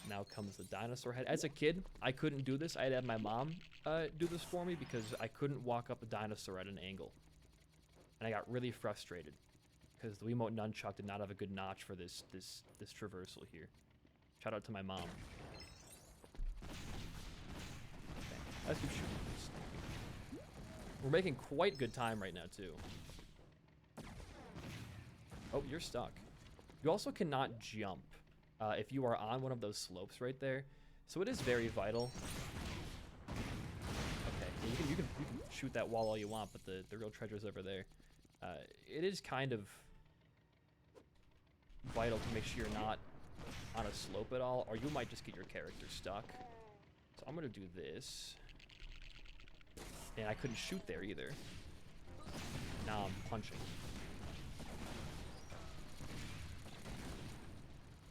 Now comes the dinosaur head. As a kid, I couldn't do this. I had to have my mom do this for me because I couldn't walk up a dinosaur at an angle. And I got really frustrated because the Wiimote nunchuck did not have a good notch for this traversal here. Shout out to my mom. Okay, let's keep shooting this. We're making quite good time right now, too. Oh, you're stuck. You also cannot jump if you are on one of those slopes right there. So it is very vital. Okay, yeah, you can shoot that wall all you want, but the real treasure's over there. It is kind of vital to make sure you're not on a slope at all, or you might just get your character stuck. So I'm gonna do this. And I couldn't shoot there either. Now I'm punching.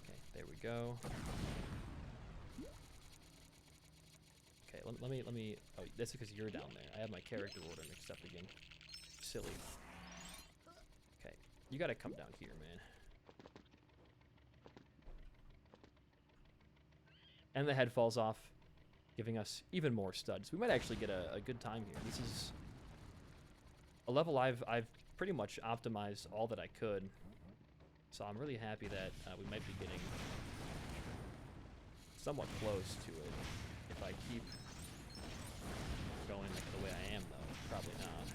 Okay, there we go. Okay, let me. Oh, that's because you're down there. I have my character order mixed up again. Silly. Okay, you gotta come down here, man. And the head falls off, giving us even more studs. We might actually get a good time here. This is a level I've pretty much optimized all that I could. So I'm really happy that we might be getting somewhat close to it. If I keep going the way I am, though, probably not.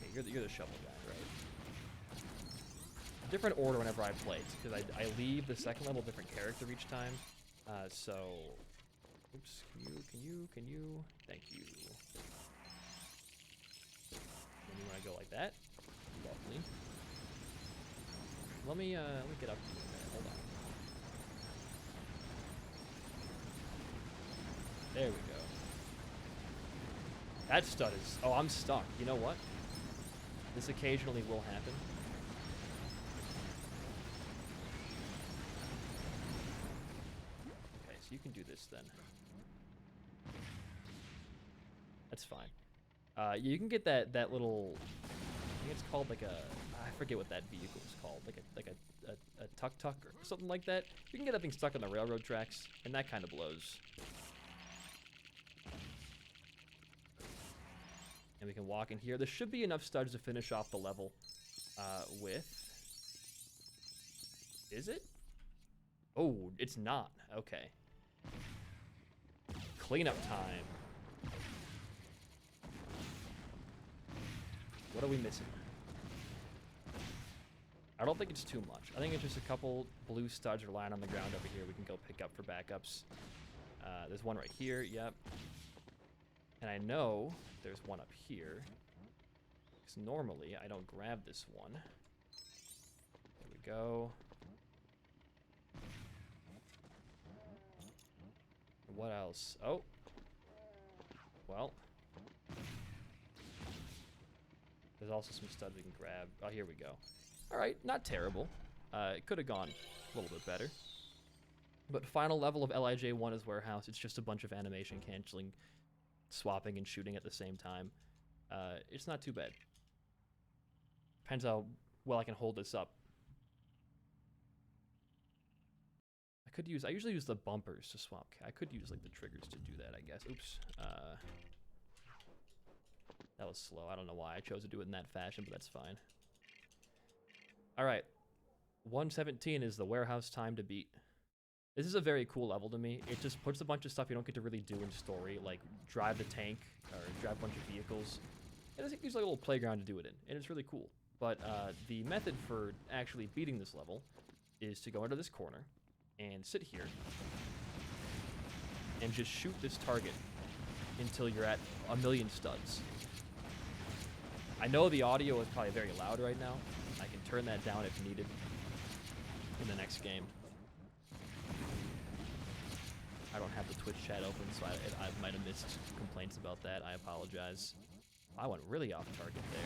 Okay, you're the shovel guy, right? Different order whenever I play, because I leave the second level different character each time. So, oops, can you, thank you. Then you want to go like that. Lovely. Let me get up to you a minute. Hold on. There we go. That stud is, oh, I'm stuck. You know what? This occasionally will happen. so you can do this then. That's fine. You can get that little, I think it's called like a, I forget what that vehicle is called, like a tuk-tuk or something like that. You can get that thing stuck on the railroad tracks, and that kind of blows. And we can walk in here. There should be enough studs to finish off the level with. Is it? Oh, it's not. Okay. Cleanup time. What are we missing? I don't think it's too much. I think it's just a couple blue studs are lying on the ground over here we can go pick up for backups. There's one right here, yep. And I know there's one up here. Because normally I don't grab this one. There we go. What else? Oh. Well. There's also some studs we can grab. Oh, here we go. Alright, not terrible. It could have gone a little bit better. But final level of LIJ1 is Warehouse. It's just a bunch of animation canceling, swapping, and shooting at the same time. It's not too bad. Depends how well I can hold this up. I usually use the bumpers to swap. I could use like the triggers to do that, I guess. Oops. That was slow. I don't know why I chose to do it in that fashion, but that's fine. All right. 117 is the warehouse time to beat. This is a very cool level to me. It just puts a bunch of stuff you don't get to really do in story, like drive the tank or drive a bunch of vehicles. And it gives like a little playground to do it in, and it's really cool. But the method for actually beating this level is to go into this corner and sit here and just shoot this target until you're at 1,000,000 studs. I know the audio is probably very loud right now. I can turn that down if needed in the next game. I don't have the Twitch chat open, so I might have missed complaints about that. I apologize. I went really off target there.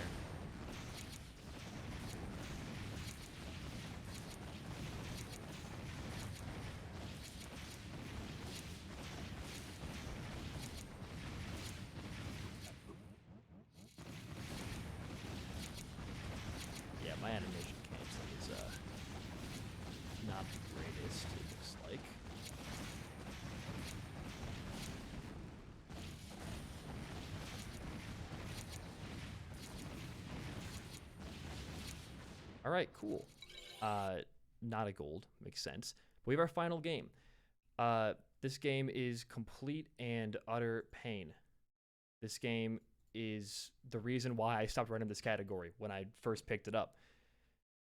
Yeah, my animation canceling is not the greatest, it looks like. All right, cool. Not a gold, makes sense. We have our final game. This game is complete and utter pain. This game is the reason why I stopped running this category when I first picked it up.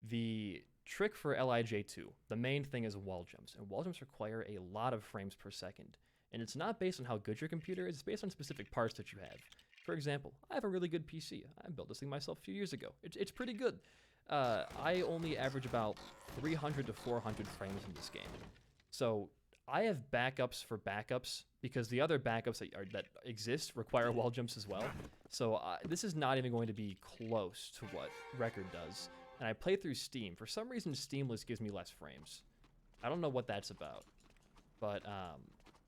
The trick for LIJ2, the main thing is wall jumps, and wall jumps require a lot of frames per second. And it's not based on how good your computer is, it's based on specific parts that you have. For example, I have a really good PC. I built this thing myself a few years ago. It's pretty good. I only average about 300 to 400 frames in this game. So I have backups for backups because the other backups that exist require wall jumps as well. So this is not even going to be close to what Record does. And I play through Steam. For some reason, Steamless gives me less frames. I don't know what that's about. But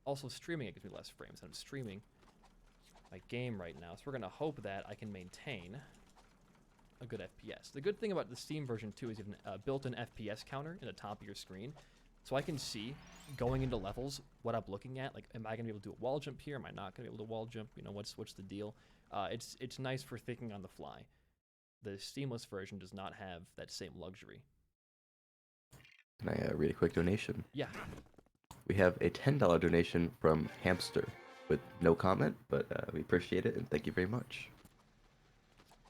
also streaming, it gives me less frames. I'm streaming my game right now, so we're going to hope that I can maintain a good FPS. The good thing about the Steam version too is you have a built-in FPS counter in the top of your screen, so I can see going into levels what I'm looking at. Like, am I gonna be able to do a wall jump here? Am I not gonna be able to wall jump? You know, what's the deal? It's nice for thinking on the fly. The Steamless version does not have that same luxury. Can I read a quick donation? Yeah. We have a $10 donation from Hamster with no comment, but we appreciate it and thank you very much.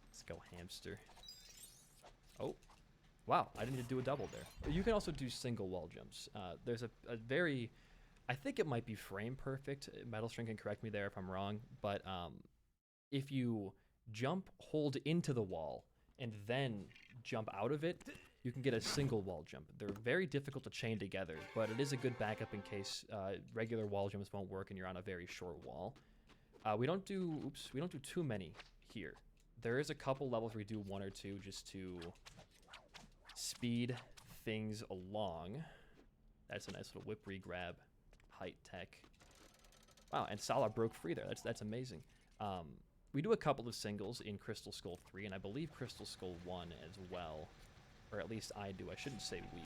Let's go Hamster. Oh, wow, I didn't do a double there. You can also do single wall jumps. There's a very, I think it might be frame perfect. Metal String can correct me there if I'm wrong, but if you jump, hold into the wall, and then jump out of it, you can get a single wall jump. They're very difficult to chain together, but it is a good backup in case regular wall jumps won't work and you're on a very short wall. We don't do too many here. There is a couple levels where we do one or two just to speed things along. That's a nice little whip re-grab. height tech. Wow, and Salah broke free there. That's amazing. We do a couple of singles in Crystal Skull 3, and I believe Crystal Skull 1 as well. Or at least I do. I shouldn't say we.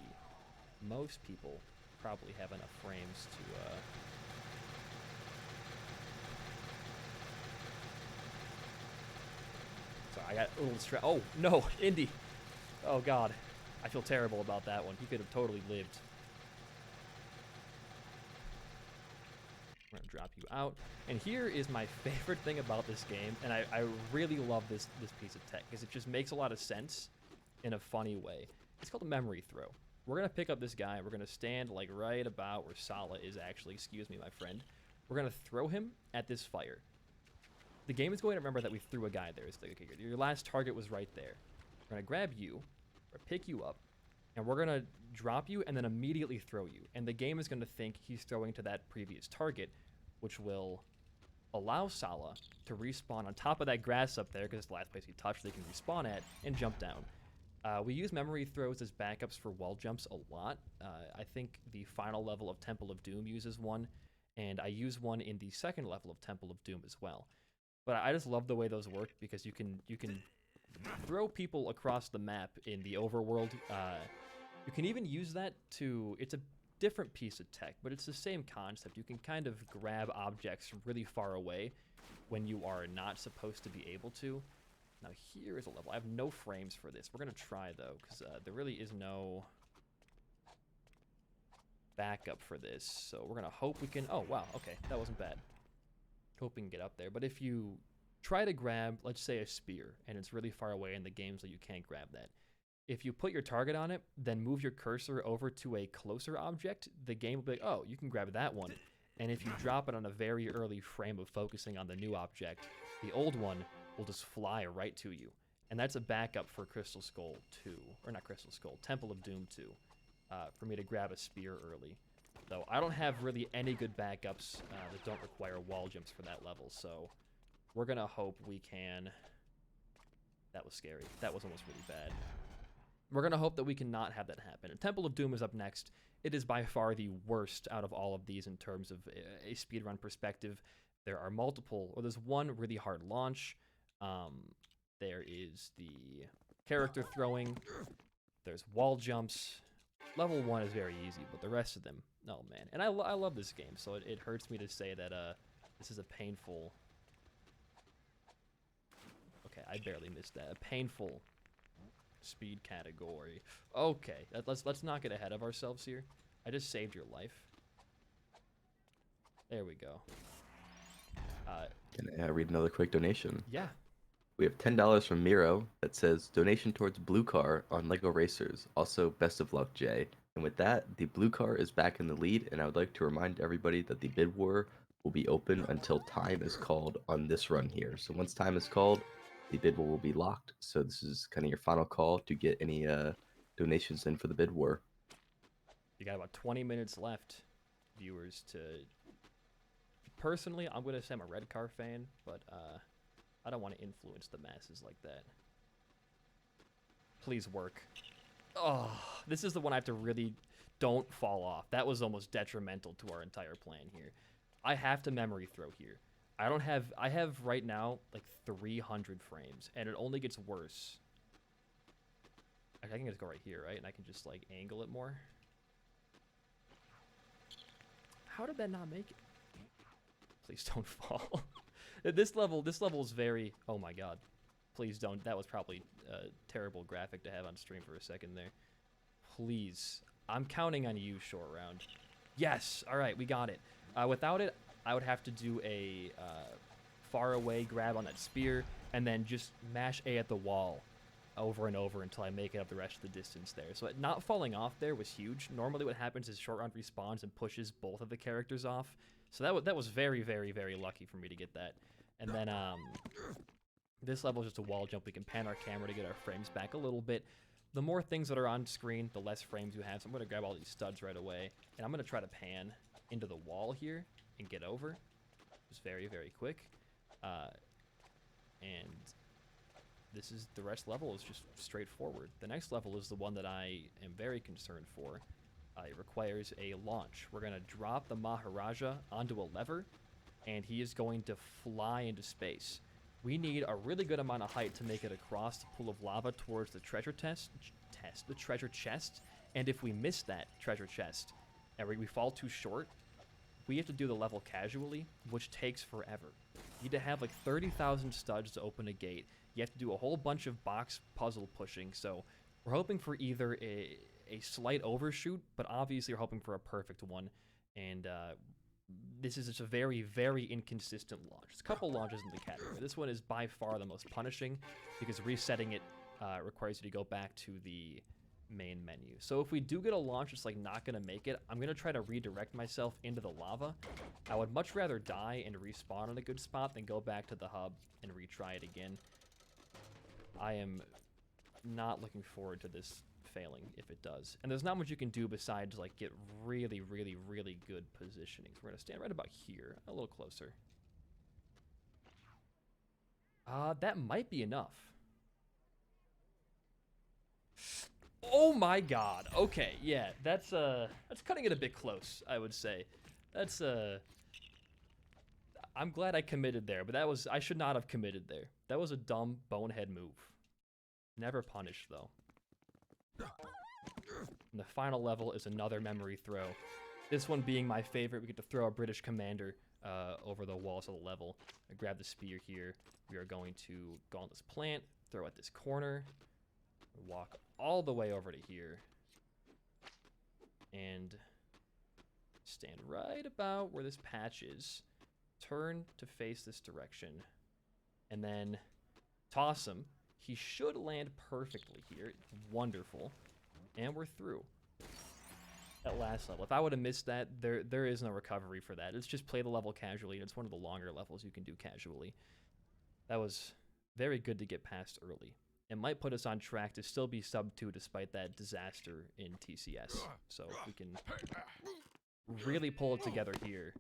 Most people probably have enough frames to... Sorry, I got a little distracted. Oh, no, Indy. Oh, God. I feel terrible about that one. He could have totally lived. I'm going to drop you out. And here is my favorite thing about this game, and I really love this piece of tech, because it just makes a lot of sense in a funny way. It's called a memory throw. We're going to pick up this guy, and we're going to stand like right about where Salah is actually. Excuse me, my friend. We're going to throw him at this fire. The game is going to remember that we threw a guy there. It's like, okay, your last target was right there. We're going to grab you, or pick you up, and we're going to drop you and then immediately throw you. And the game is going to think he's throwing to that previous target, which will allow Salah to respawn on top of that grass up there, because it's the last place he touched they can respawn at, and jump down. We use memory throws as backups for wall jumps a lot. I think the final level of Temple of Doom uses one, and I use one in the second level of Temple of Doom as well. But I just love the way those work, because you can throw people across the map in the overworld. You can even use that to... It's a different piece of tech, but it's the same concept. You can kind of grab objects from really far away when you are not supposed to be able to. Now here is a level. I have no frames for this. We're going to try, though, because there really is no backup for this. So we're going to hope we can... Oh, wow. Okay, that wasn't bad. Hope we can get up there. But if you try to grab, let's say, a spear, and it's really far away in the game so you can't grab that, if you put your target on it, then move your cursor over to a closer object, the game will be like, oh, you can grab that one. And if you drop it on a very early frame of focusing on the new object, the old one will just fly right to you. And that's a backup for Crystal Skull 2, or not Crystal Skull, Temple of Doom 2, for me to grab a spear early. Though I don't have really any good backups that don't require wall jumps for that level, so we're going to hope we can... That was scary. That was almost really bad. We're going to hope that we can not have that happen. And Temple of Doom is up next. It is by far the worst out of all of these in terms of a speedrun perspective. There are multiple, or there's one really hard launch. There is the character throwing. There's wall jumps. Level 1 is very easy, but the rest of them, oh man. And I love this game, so it hurts me to say that this is a painful... Okay, I barely missed that. A painful... speed category. Okay, let's not get ahead of ourselves here. I just saved your life. There we go. Can I read another quick donation? Yeah. We have $10 from Miro that says donation towards blue car on Lego Racers. Also, best of luck, Jay. And with that, the blue car is back in the lead, and I would like to remind everybody that the bid war will be open until time is called on this run here. So once time is called, the bid war will be locked. So this is kind of your final call to get any donations in for the bid war. You got about 20 minutes left, viewers, to... Personally, I'm going to say I'm a red car fan, but I don't want to influence the masses like that. Please work. Oh, this is the one I have to really... Don't fall off. That was almost detrimental to our entire plan here. I have to memory throw here. I have right now like 300 frames, and it only gets worse. I can just go right here, right? And I can just like angle it more. How did that not make it? Please don't fall. This level is very... Oh my god. Please don't. That was probably a terrible graphic to have on stream for a second there. Please. I'm counting on you, short round. Yes! Alright, we got it. Without it, I would have to do a far away grab on that spear, and then just mash A at the wall over and over until I make it up the rest of the distance there. So not falling off there was huge. Normally what happens is short round respawns and pushes both of the characters off. So that was very, very, very lucky for me to get that. And then this level is just a wall jump. We can pan our camera to get our frames back a little bit. The more things that are on screen, the less frames you have. So I'm going to grab all these studs right away, and I'm going to try to pan into the wall here and get over. Just very, very quick. And this is the rest level is just straightforward. The next level is the one that I am very concerned for. It requires a launch. We're going to drop the Maharaja onto a lever, and he is going to fly into space. We need a really good amount of height to make it across the pool of lava towards the treasure the treasure chest. And if we miss that treasure chest and we fall too short, we have to do the level casually, which takes forever. You need to have like 30,000 studs to open a gate. You have to do a whole bunch of box puzzle pushing. So we're hoping for either a slight overshoot, but obviously we're hoping for a perfect one. And this is just a very, very inconsistent launch. There's a couple launches in the category. This one is by far the most punishing because resetting it requires you to go back to the main menu. So if we do get a launch that's like not going to make it, I'm going to try to redirect myself into the lava. I would much rather die and respawn in a good spot than go back to the hub and retry it again. I am not looking forward to this failing if it does. And there's not much you can do besides like get really, really, really good positioning. So we're going to stand right about here, a little closer. That might be enough. Oh my god. Okay, yeah, that's cutting it a bit close, I would say. That's I'm glad I committed there, but I should not have committed there. That was a dumb bonehead move. Never punished though. And the final level is another memory throw. This one being my favorite. We get to throw a British commander over the walls of the level. I grab the spear here. We are going to go on this plant, throw at this corner, walk all the way over to here, and stand right about where this patch is. Turn to face this direction, and then toss him. He should land perfectly here. Wonderful. And we're through. That last level. If I would have missed that, there is no recovery for that. It's just play the level casually, and it's one of the longer levels you can do casually. That was very good to get past early. It might put us on track to still be sub 2 despite that disaster in TCS. So if we can really pull it together here,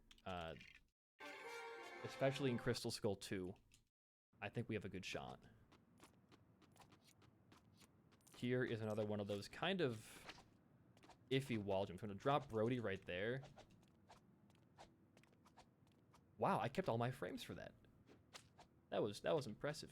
especially in Crystal Skull 2, I think we have a good shot. Here is another one of those kind of iffy wall jumps. I'm going to drop Brody right there. Wow, I kept all my frames for that. That was impressive.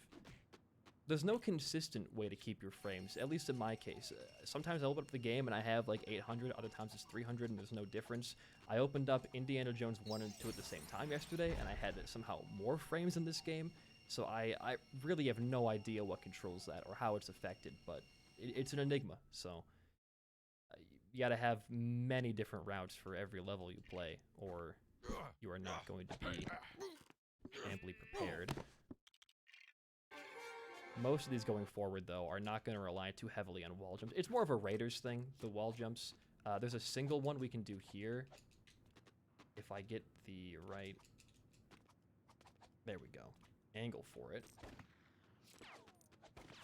There's no consistent way to keep your frames, at least in my case. Sometimes I open up the game and I have like 800, other times it's 300 and there's no difference. I opened up Indiana Jones 1 and 2 at the same time yesterday, and I had somehow more frames in this game, so I really have no idea what controls that or how it's affected, but it's an enigma, so you gotta have many different routes for every level you play, or you are not going to be amply prepared. Most of these going forward, though, are not going to rely too heavily on wall jumps. It's more of a Raiders thing, the wall jumps. There's a single one we can do here. If I get the right... There we go. Angle for it.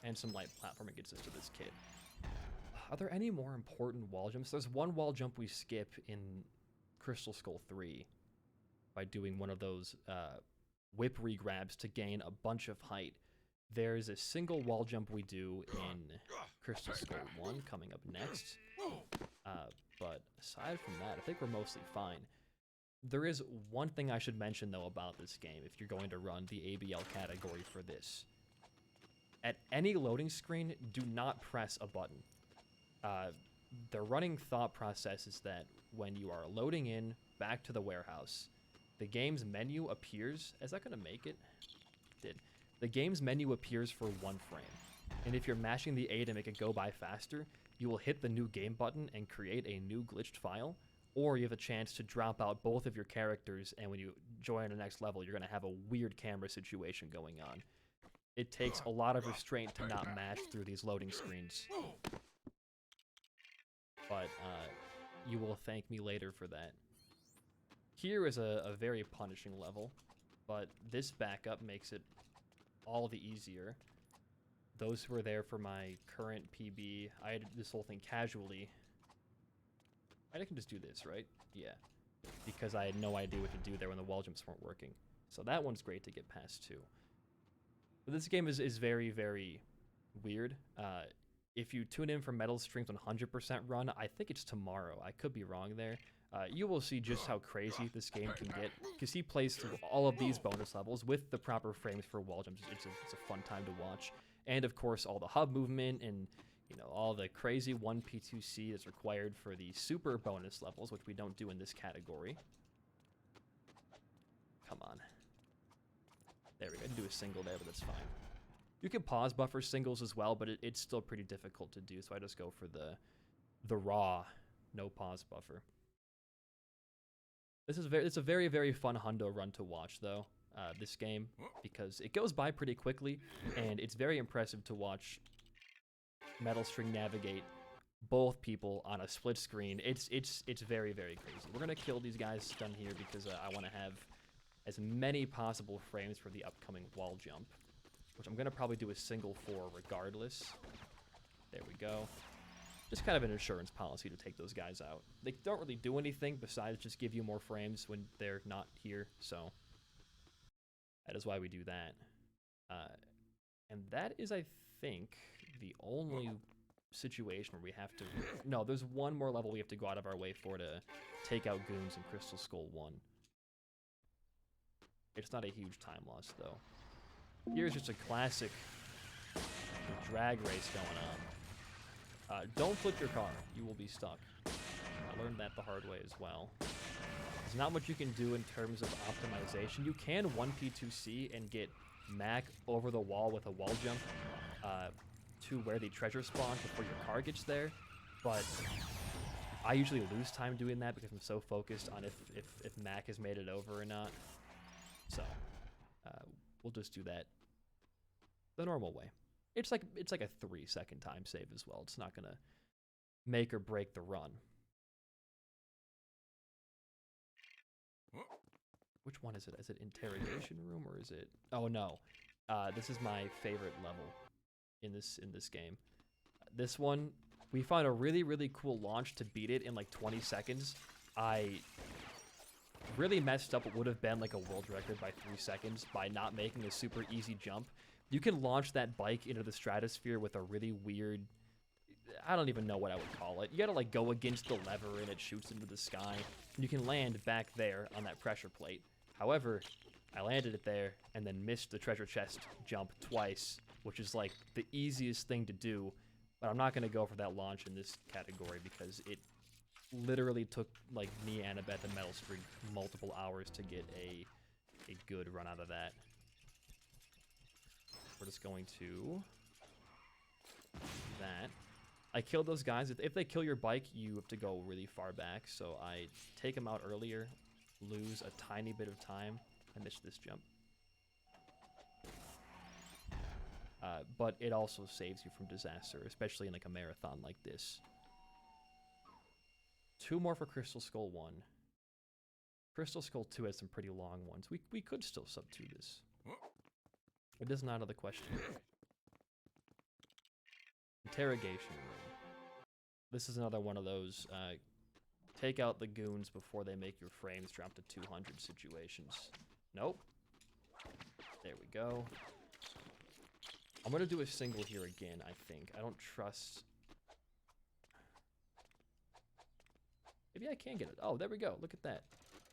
And some light platforming gets us to this kid. Are there any more important wall jumps? There's one wall jump we skip in Crystal Skull 3 by doing one of those whip regrabs to gain a bunch of height. There's a single wall jump we do in Crystal Skull 1 coming up next. But aside from that, I think we're mostly fine. There is one thing I should mention, though, about this game if you're going to run the ABL category for this. At any loading screen, do not press a button. The running thought process is that when you are loading in back to the warehouse, the game's menu appears... Is that going to make it? It did. The game's menu appears for 1 frame, and if you're mashing the A to make it go by faster, you will hit the new game button and create a new glitched file, or you have a chance to drop out both of your characters, and when you join the next level, you're going to have a weird camera situation going on. It takes a lot of restraint to not mash through these loading screens, but you will thank me later for that. Here is a very punishing level, but this backup makes it all the easier. Those who were there for my current PB, I had this whole thing casually. I can just do this, right? Yeah. Because I had no idea what to do there when the wall jumps weren't working. So that one's great to get past too. But this game is very, very weird. if you tune in for Metal Stream's 100% run, I think it's tomorrow. I could be wrong there. You will see just how crazy this game can get, because he plays through all of these bonus levels with the proper frames for wall jumps. It's a fun time to watch. And of course, all the hub movement and all the crazy 1p2c that's required for the super bonus levels, which we don't do in this category. Come on. There we go. I can do a single there, but that's fine. You can pause buffer singles as well, but it's still pretty difficult to do, so I just go for the raw, no pause buffer. It's a very, very fun hundo run to watch, though, this game, because it goes by pretty quickly, and it's very impressive to watch Metal String navigate both people on a split screen. It's very, very crazy. We're gonna kill these guys done here because I want to have as many possible frames for the upcoming wall jump, which I'm gonna probably do a single for regardless. There we go. Just kind of an insurance policy to take those guys out. They don't really do anything besides just give you more frames when they're not here, so that is why we do that. And that is, I think, the only situation where we have to... No, there's one more level we have to go out of our way for to take out goons in Crystal Skull 1. It's not a huge time loss, though. Here's just a classic drag race going on. Don't flip your car. You will be stuck. I learned that the hard way as well. There's not much you can do in terms of optimization. You can 1p2c and get Mac over the wall with a wall jump to where the treasure spawns before your car gets there, but I usually lose time doing that because I'm so focused on if Mac has made it over or not. So we'll just do that the normal way. It's like a 3-second time save as well. It's not gonna make or break the run. Which one is it? Is it interrogation room or is it? Oh no, this is my favorite level in this game. This one, we found a really cool launch to beat it in like 20 seconds. I really messed up what would have been like a world record by 3 seconds by not making a super easy jump. You can launch that bike into the stratosphere with a really weird, I don't even know what I would call it. You gotta like go against the lever and it shoots into the sky. And you can land back there on that pressure plate. However, I landed it there and then missed the treasure chest jump twice, which is like the easiest thing to do. But I'm not gonna go for that launch in this category because it literally took like me and Annabeth and Metal String multiple hours to get a good run out of that. We're just going to do that. I killed those guys. If they kill your bike, you have to go really far back. So I take them out earlier, lose a tiny bit of time. I missed this jump. But it also saves you from disaster, especially in like a marathon like this. 2 more for Crystal Skull 1. Crystal Skull 2 has some pretty long ones. We could still sub 2 this. It is not out of the question. Interrogation room. This is another one of those take out the goons before they make your frames drop to 200 situations. Nope. There we go. I'm gonna do a single here again, I think. I don't trust... Maybe I can get it. Oh, there we go. Look at that.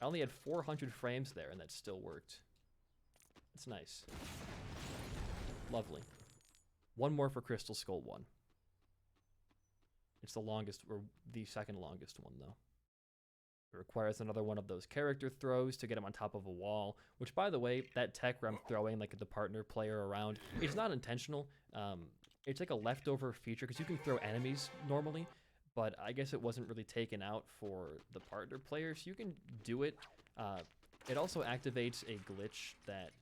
I only had 400 frames there, and that still worked. That's nice. Lovely. One more for Crystal Skull 1. It's the longest, or the second longest one, though. It requires another one of those character throws to get him on top of a wall, which, by the way, that tech where I'm throwing like the partner player around, it's not intentional. It's like a leftover feature, because you can throw enemies normally, but I guess it wasn't really taken out for the partner player, so you can do it. It also activates a glitch that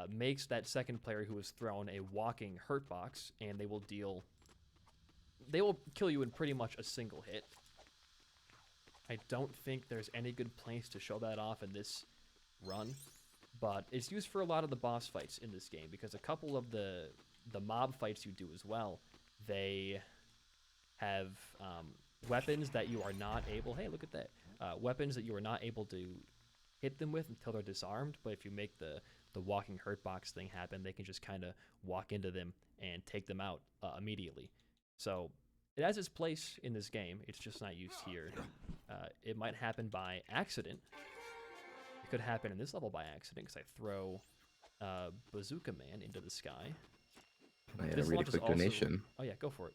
makes that second player who is thrown a walking hurt box, and they will kill you in pretty much a single hit. I don't think there's any good place to show that off in this run, but it's used for a lot of the boss fights in this game, because a couple of the mob fights you do as well, they have weapons that you are not able... Hey, look at that. Weapons that you are not able to hit them with until they're disarmed, but if you make the walking hurt box thing happen, they can just kind of walk into them and take them out immediately. So it has its place in this game. It's just not used here. It might happen by accident. It could happen in this level by accident because I throw Bazooka Man into the sky. I had a really quick donation. Oh yeah, go for it.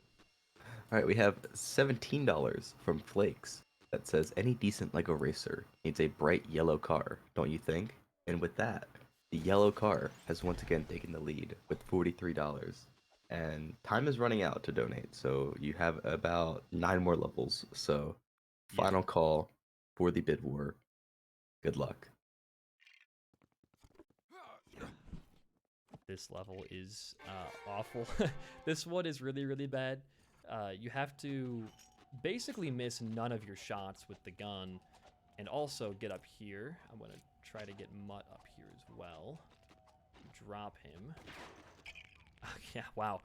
All right, we have $17 from Flakes that says any decent Lego racer needs a bright yellow car, don't you think? And with that, the yellow car has once again taken the lead with $43. And time is running out to donate, so you have about 9 more levels. So, final call for the bid war. Good luck. This level is awful. This one is really, really bad. You have to basically miss none of your shots with the gun and also get up here. I'm going to try to get Mutt up here as well. Drop him. Yeah, wow.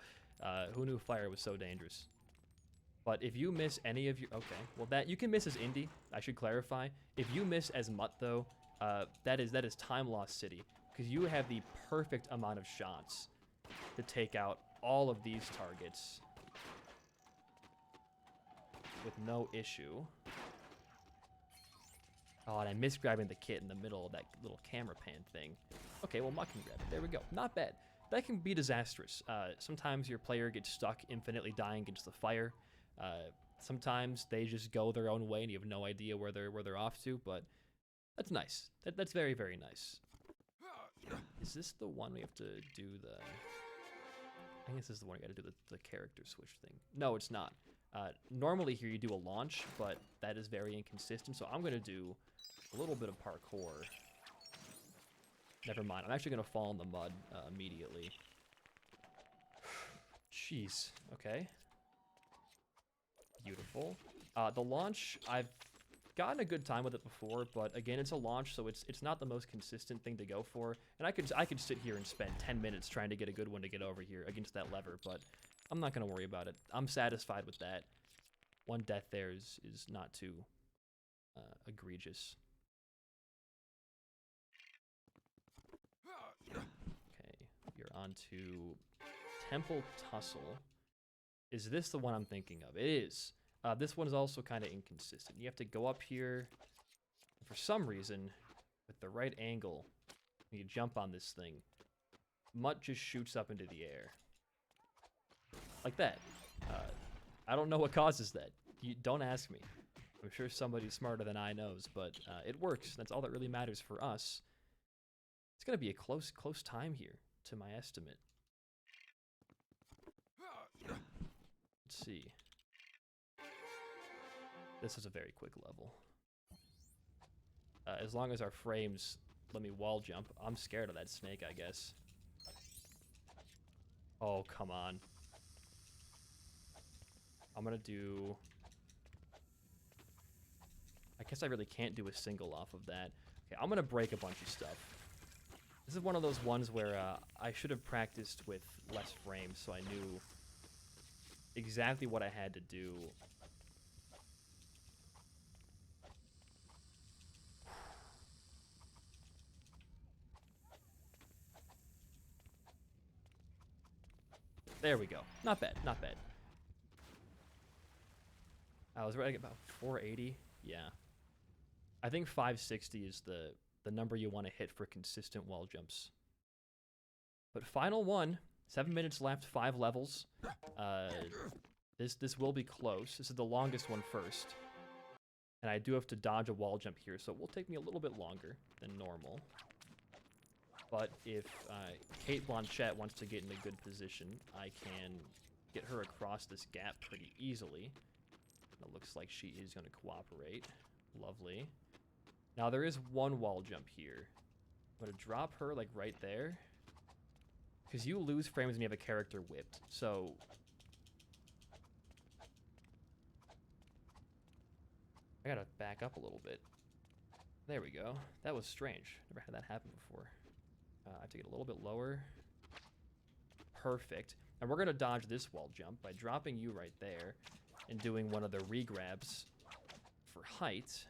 Who knew fire was so dangerous? But if you miss any of your... Okay, well, that you can miss as Indy, I should clarify. If you miss as Mutt, though, that is Time Lost City. Because you have the perfect amount of shots to take out all of these targets with no issue. Oh, and I missed grabbing the kit in the middle of that little camera pan thing. Okay, well, Mutt can grab it. There we go. Not bad. That can be disastrous. Sometimes your player gets stuck infinitely dying against the fire. Sometimes they just go their own way and you have no idea where they're off to, but that's nice. That's very, very nice. Is this the one we have to do the... I think this is the one we got to do the character switch thing. No, it's not. Normally here you do a launch, but that is very inconsistent, so I'm going to do a little bit of parkour. Never mind. I'm actually going to fall in the mud immediately. Jeez. Okay. Beautiful. The launch, I've gotten a good time with it before, but again, it's a launch, so it's not the most consistent thing to go for. And I could sit here and spend 10 minutes trying to get a good one to get over here against that lever, but I'm not going to worry about it. I'm satisfied with that. One death there is not too egregious. Okay, you're on to Temple Tussle. Is this the one I'm thinking of? It is. This one is also kind of inconsistent. You have to go up here. For some reason, with the right angle, when you jump on this thing, Mutt just shoots up into the air. Like that. I don't know what causes that. You don't ask me. I'm sure somebody smarter than I knows, but it works. That's all that really matters for us. It's going to be a close time here, to my estimate. Let's see. This is a very quick level. As long as our frames let me wall jump. I'm scared of that snake, I guess. Oh, come on. I'm gonna do... I guess I really can't do a single off of that. Okay, I'm gonna break a bunch of stuff. This is one of those ones where I should have practiced with less frames so I knew exactly what I had to do. There we go. Not bad, not bad. I was ready about 480. Yeah. I think 560 is the number you want to hit for consistent wall jumps. But final one. 7 minutes left, 5 levels. This will be close. This is the longest one first. And I do have to dodge a wall jump here, so it will take me a little bit longer than normal. But if Kate Blanchett wants to get in a good position, I can get her across this gap pretty easily. It looks like she is going to cooperate. Lovely. Now there is one wall jump here. I'm going to drop her like right there. Because you lose frames when you have a character whipped. So... I gotta back up a little bit. There we go. That was strange. Never had that happen before. I have to get a little bit lower. Perfect. And we're going to dodge this wall jump by dropping you right there and doing one of the regrabs for height.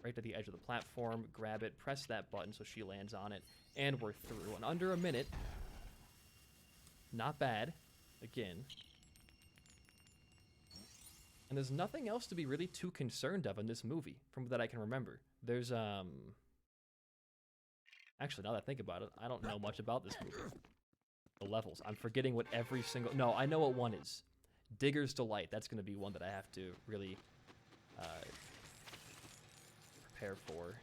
Right to the edge of the platform. Grab it. Press that button so she lands on it. And we're through. In under a minute. Not bad. Again. And there's nothing else to be really too concerned of in this movie, from that I can remember. There's, actually, now that I think about it, I don't know much about this movie. The levels. I'm forgetting what every single... No, I know what one is. Digger's Delight. That's going to be one that I have to really prepare for.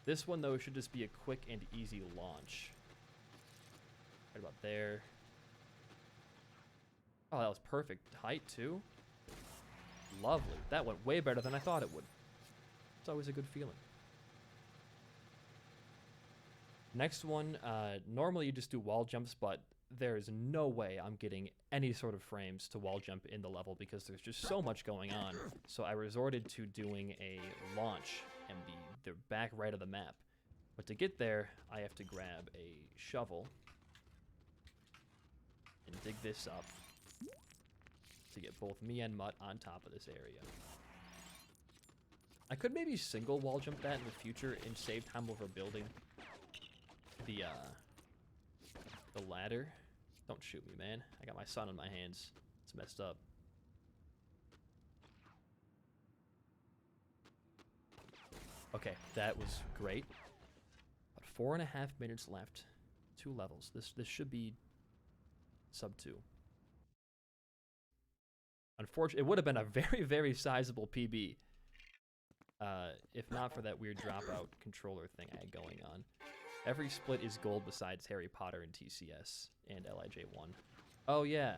This one, though, should just be a quick and easy launch. Right about there. Oh, that was perfect height, too. Lovely. That went way better than I thought it would. It's always a good feeling. Next one, normally you just do wall jumps, but there is no way I'm getting any sort of frames to wall jump in the level because there's just so much going on. So I resorted to doing a launch and be the back right of the map. But to get there, I have to grab a shovel and dig this up to get both me and Mutt on top of this area. I could maybe single wall jump that in the future and save time over building the ladder. Don't shoot me, man. I got my son on my hands. It's messed up. Okay, that was great. About 4.5 minutes left. 2 levels. This should be sub 2. Unfortunately, it would have been a very, very sizable PB. If not for that weird dropout controller thing I had going on. Every split is gold besides Harry Potter and TCS and LIJ1. Oh yeah,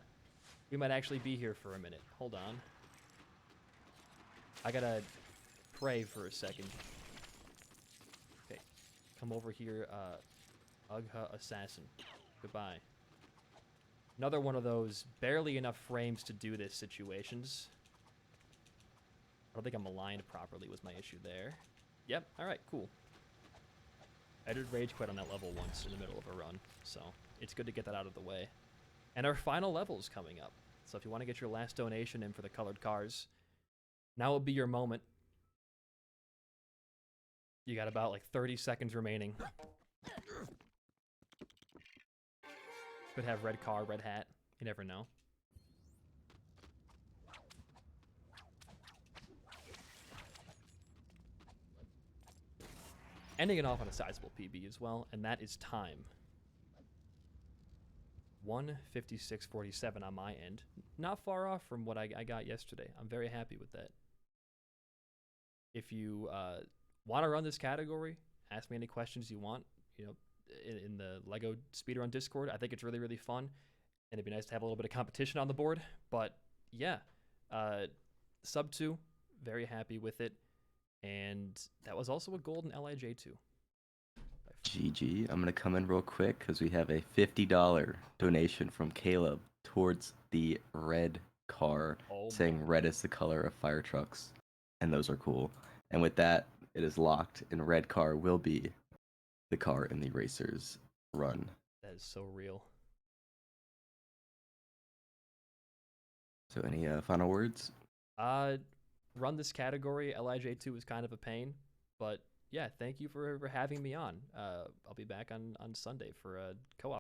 we might actually be here for a minute. Hold on. I gotta pray for a second. Okay, come over here, Ugha Assassin. Goodbye. Another one of those barely enough frames to do this situations. I don't think I'm aligned properly was my issue there. Yep, alright, cool. I did rage quit on that level once in the middle of a run, so it's good to get that out of the way. And our final level is coming up. So if you want to get your last donation in for the colored cars, now will be your moment. You got about like 30 seconds remaining. Could have red car, red hat. You never know. Ending it off on a sizable PB as well, and that is time. 1:56:47 on my end. Not far off from what I got yesterday. I'm very happy with that. If you want to run this category, ask me any questions you want. You know, in the Lego Speedrun Discord, I think it's really, really fun, and it'd be nice to have a little bit of competition on the board. But yeah, sub 2, very happy with it. And that was also a gold in LIJ2. GG. I'm going to come in real quick because we have a $50 donation from Caleb towards the red car, saying red is the color of fire trucks. And those are cool. And with that, it is locked, and red car will be the car in the Racers run. That is so real. So any final words? Run this category. LIJ2 is kind of a pain, but yeah, thank you for having me on. I'll be back on Sunday for a co-op.